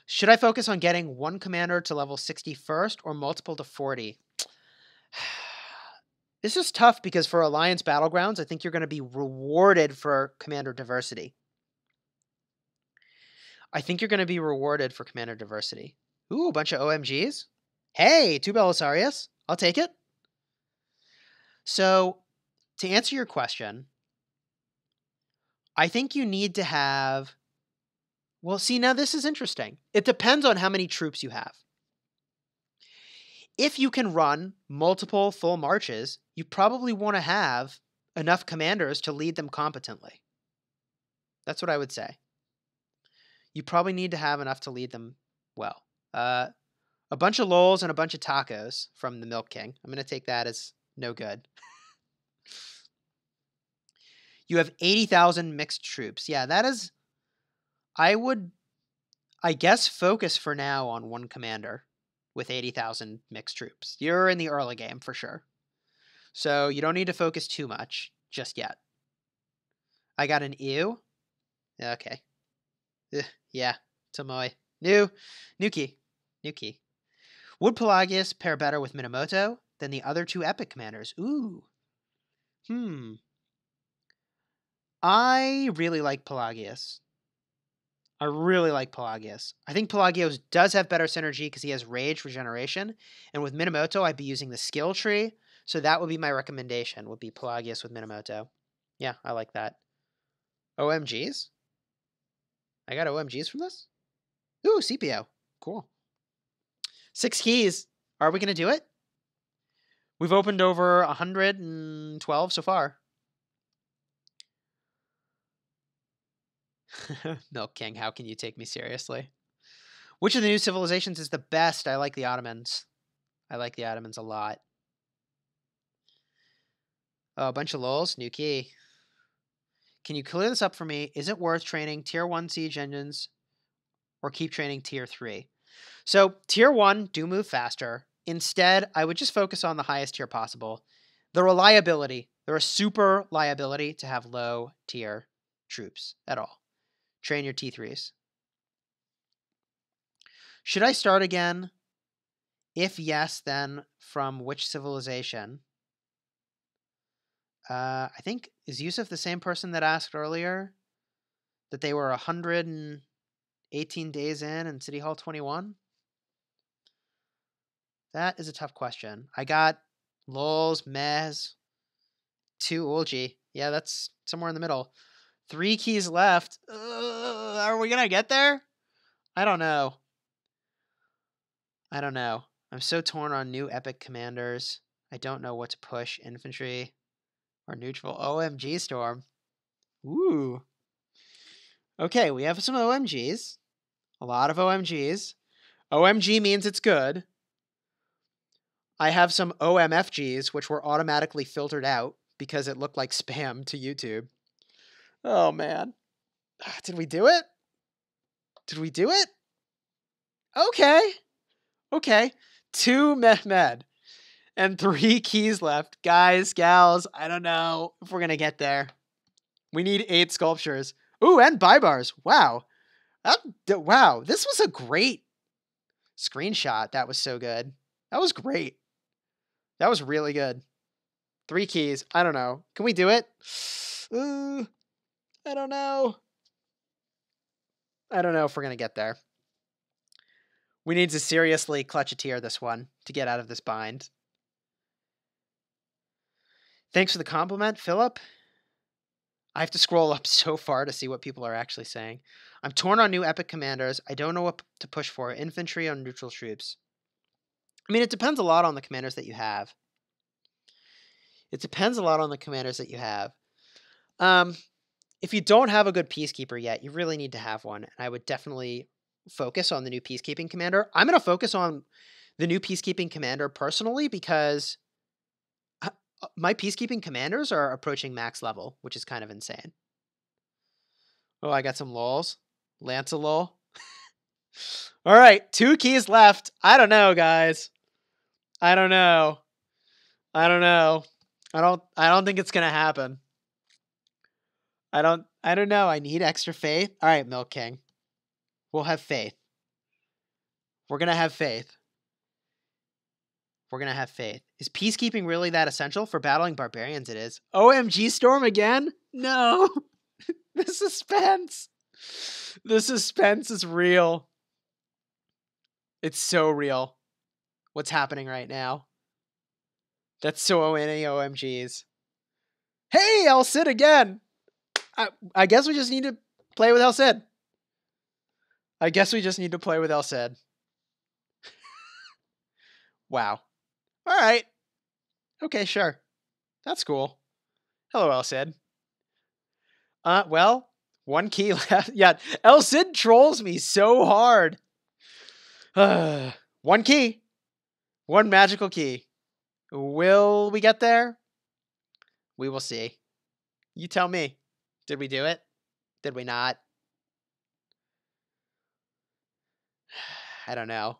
Should I focus on getting one commander to level 60 first or multiple to 40? This is tough because for Alliance Battlegrounds, I think you're going to be rewarded for commander diversity. Ooh, a bunch of OMGs. Hey, 2 Belisarius. I'll take it. So, to answer your question, I think you need to have... Well, see, now this is interesting. It depends on how many troops you have. If you can run multiple full marches, you probably want to have enough commanders to lead them competently. That's what I would say. You probably need to have enough to lead them well. A bunch of lols and a bunch of tacos from the Milk King. I'm going to take that as no good. You have 80,000 mixed troops. Yeah, that is... I would, I guess, focus for now on one commander with 80,000 mixed troops. You're in the early game for sure. So you don't need to focus too much just yet. I got an ew. Okay. Yeah, Tomoe. New key. Would Pelagius pair better with Minamoto than the other 2 epic commanders? Ooh. I really like Pelagius. I think Pelagios does have better synergy because he has rage regeneration. And with Minamoto, I'd be using the skill tree. So that would be my recommendation, would be Pelagius with Minamoto. Yeah, I like that. OMGs? I got OMGs from this? Ooh, CPO. Cool. 6 keys. Are we going to do it? We've opened over 112 so far. Milk King, how can you take me seriously? Which of the new civilizations is the best? I like the Ottomans. I like the Ottomans a lot. Oh, a bunch of lols. New key. Can you clear this up for me? Is it worth training tier 1 siege engines or keep training tier 3? So tier 1 do move faster. Instead, I would just focus on the highest tier possible. The reliability. They're a super liability to have low tier troops at all. Train your T3s. Should I start again? If yes, then from which civilization? I think, is Yusuf the same person that asked earlier that they were 118 days in City Hall 21? That is a tough question. I got lols, mez, 2 ulji. Yeah, that's somewhere in the middle. 3 keys left. Are we going to get there? I don't know. I'm so torn on new epic commanders. I don't know what to push. Infantry or neutral. OMG Storm. Ooh. Okay, we have some OMGs. A lot of OMGs. OMG means it's good. I have some OMFGs, which were automatically filtered out because it looked like spam to YouTube. Oh, man. Did we do it? Okay. 2 Mehmed and 3 keys left. Guys, gals, I don't know if we're going to get there. We need 8 sculptures. Ooh, and Bybars. Wow. Wow, this was a great screenshot. That was so good. That was great. That was really good. 3 keys. I don't know. Can we do it? I don't know. I don't know if we're going to get there. We need to seriously clutch a tier this one to get out of this bind. Thanks for the compliment, Philip. I have to scroll up so far to see what people are actually saying. I'm torn on new epic commanders. I don't know what to push for, infantry or neutral troops. I mean, it depends a lot on the commanders that you have. If you don't have a good peacekeeper yet, you really need to have one. And I would definitely focus on the new peacekeeping commander. I'm going to focus on the new peacekeeping commander personally because my peacekeeping commanders are approaching max level, which is kind of insane. Oh, I got some lols. Lancelol. All right, 2 keys left. I don't know, guys. I don't know. I don't think it's gonna happen. I don't know. I need extra faith. All right, Milk King. We'll have faith. We're gonna have faith. We're gonna have faith. Is peacekeeping really that essential for battling barbarians? It is. OMG Storm again? No. The suspense. The suspense is real. It's so real. What's happening right now? That's so many OMGs. Hey, El Cid again. I guess we just need to play with El Cid. I guess we just need to play with El Cid. Wow. All right. Okay, sure. That's cool. Hello, El Cid. Well, one key left. Yeah, El Cid trolls me so hard. One key. One magical key. Will we get there? We will see. You tell me. Did we do it? Did we not? I don't know.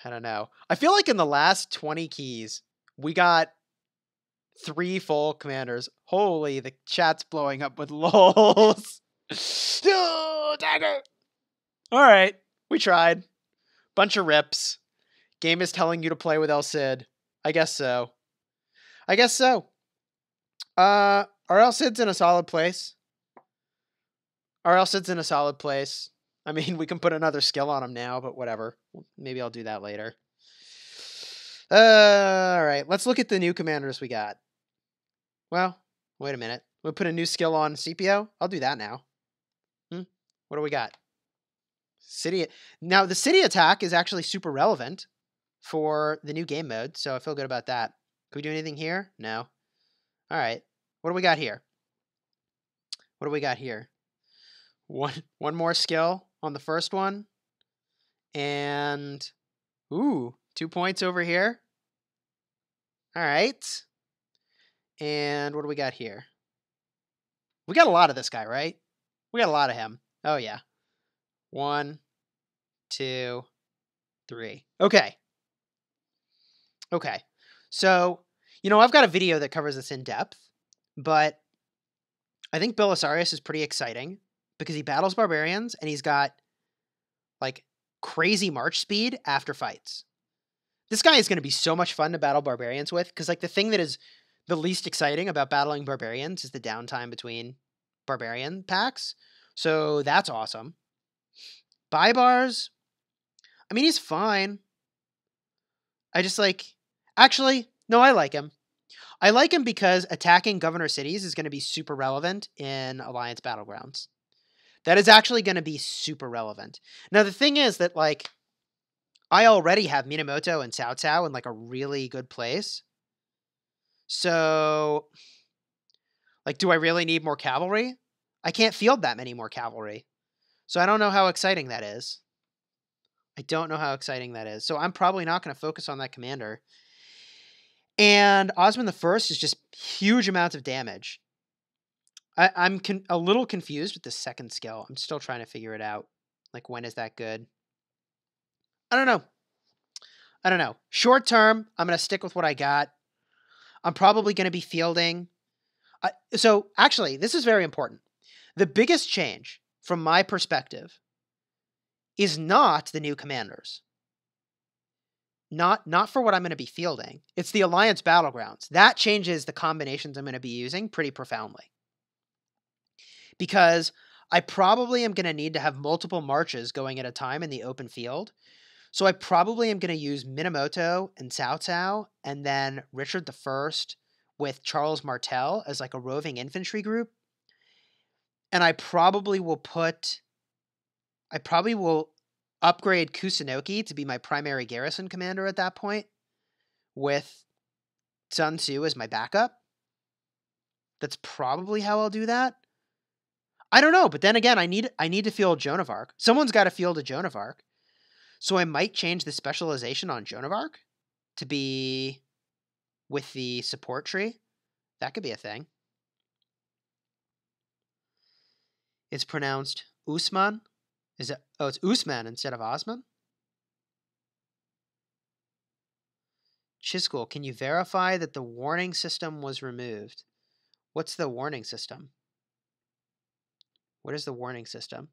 I don't know. I feel like in the last 20 keys, we got 3 full commanders. Holy, the chat's blowing up with lols. Oh, dagger. All right. We tried. Bunch of rips. Game is telling you to play with El Cid. I guess so. I guess so. Our El Cid's in a solid place. Our El Cid's in a solid place. I mean, we can put another skill on him now, but whatever. Maybe I'll do that later. All right. Let's look at the new commanders we got. Well, wait a minute. We'll put a new skill on CPO. I'll do that now. What do we got? City. Now, the city attack is actually super relevant for the new game mode, so I feel good about that. Can we do anything here? No. All right. What do we got here? What do we got here? One more skill on the first one. And, ooh, 2 points over here. All right. And what do we got here? We got a lot of this guy, right? We got a lot of him. Oh, yeah. 1, 2, 3. Okay. Okay. So, I've got a video that covers this in depth, but I think Belisarius is pretty exciting because he battles barbarians and he's got like crazy march speed after fights. This guy is going to be so much fun to battle barbarians with because like the thing that is the least exciting about battling barbarians is the downtime between barbarian packs. So that's awesome. Buy bars. I mean, he's fine. I just actually, no, I like him. I like him because attacking governor cities is going to be super relevant in Alliance Battlegrounds. That is actually going to be super relevant. Now, the thing is that, I already have Minamoto and Cao Cao in, a really good place. So, do I really need more cavalry? I can't field that many more cavalry. So I don't know how exciting that is. I don't know how exciting that is. So I'm probably not going to focus on that commander. And Osman the First is just huge amounts of damage. I'm a little confused with the second skill. I'm still trying to figure it out. When is that good? I don't know. Short term, I'm going to stick with what I got. I'm probably going to be fielding. So actually, this is very important. The biggest change from my perspective is not the new commanders. Not for what I'm going to be fielding. It's the Alliance Battlegrounds. That changes the combinations I'm going to be using pretty profoundly. Because I probably am going to need to have multiple marches going at a time in the open field. So I probably am going to use Minamoto and Cao Cao and then Richard I with Charles Martel as a roving infantry group. And I probably will upgrade Kusunoki to be my primary garrison commander at that point with Sun Tzu as my backup. That's probably how I'll do that. I don't know, but then again, I need to field Joan of Arc. Someone's got to field a Joan of Arc. So I might change the specialization on Joan of Arc to be with the support tree. That could be a thing. It's pronounced Usman. Is it? Oh, it's Usman instead of Osman. Chisgule, can you verify that the warning system was removed? What's the warning system? What is the warning system?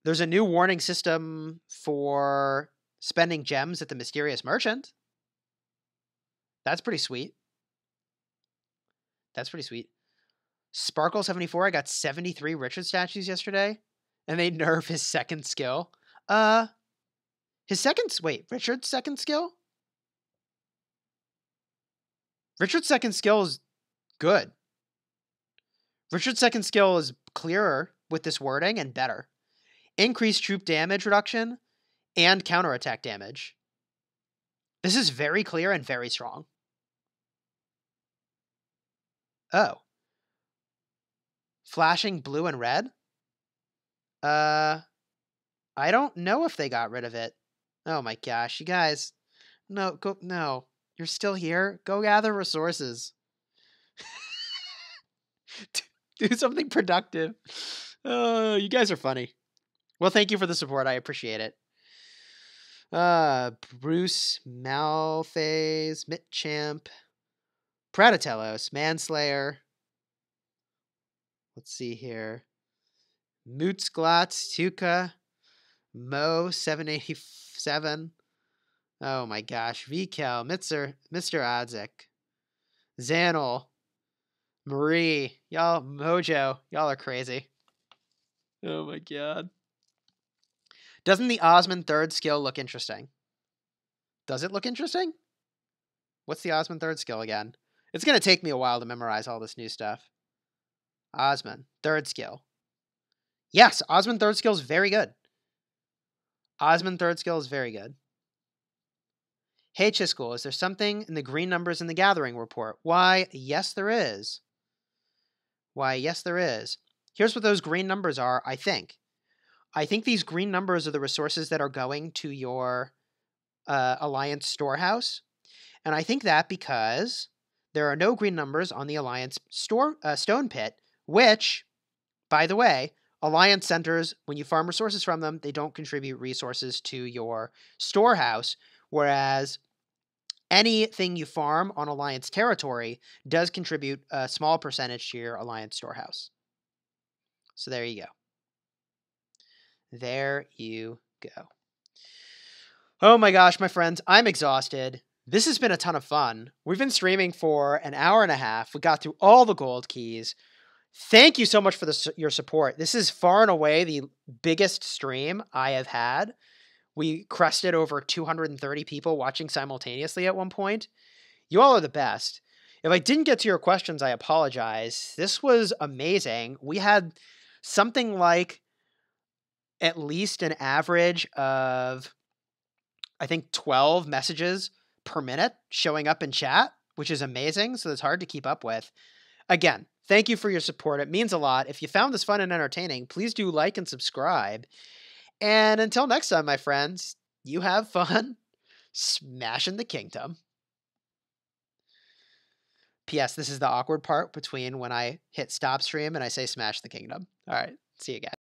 There's a new warning system for spending gems at the Mysterious Merchant. That's pretty sweet. That's pretty sweet. Sparkle 74, I got 73 Richard statues yesterday, and they nerf his second skill. Richard's second skill? Richard's second skill is good. Richard's second skill is clearer with this wording and better. Increased troop damage reduction and counterattack damage. This is very clear and very strong. Oh. Flashing blue and red? I don't know if they got rid of it. Oh my gosh, you guys. No. You're still here? Go gather resources. Do something productive. Oh, you guys are funny. Well, thank you for the support. I appreciate it. Bruce, Malphase, Mitchamp, Pratatellos, Manslayer. Let's see here. Mootsglotz, Tuka, Mo, 787. Oh my gosh. VCal, Mr. Adzik, Zanel, Marie. Y'all, Mojo. Y'all are crazy. Oh my god. Doesn't the Osmond third skill look interesting? Does it look interesting? What's the Osmond third skill again? It's going to take me a while to memorize all this new stuff. Osmond, third skill. Yes, Osmond third skill is very good. Osmond third skill is very good. Hey, Chisgule, is there something in the green numbers in the gathering report? Why, yes, there is. Why, yes, there is. Here's what those green numbers are, I think. I think these green numbers are the resources that are going to your Alliance storehouse. And I think that because there are no green numbers on the Alliance stone pit, which, by the way, Alliance centers, when you farm resources from them, they don't contribute resources to your storehouse, whereas anything you farm on Alliance territory does contribute a small percentage to your Alliance storehouse. So there you go. There you go. Oh my gosh, my friends, I'm exhausted. This has been a ton of fun. We've been streaming for an hour and a half. We got through all the gold keys. Thank you so much for your support. This is far and away the biggest stream I have had. We crested over 230 people watching simultaneously at one point. You all are the best. If I didn't get to your questions, I apologize. This was amazing. We had something like at least an average of, I think, 12 messages per minute showing up in chat, which is amazing. So it's hard to keep up with. Again, thank you for your support. It means a lot. If you found this fun and entertaining, please do like and subscribe. And until next time, my friends, you have fun smashing the kingdom. P.S. This is the awkward part between when I hit stop stream and I say smash the kingdom. All right. See you guys.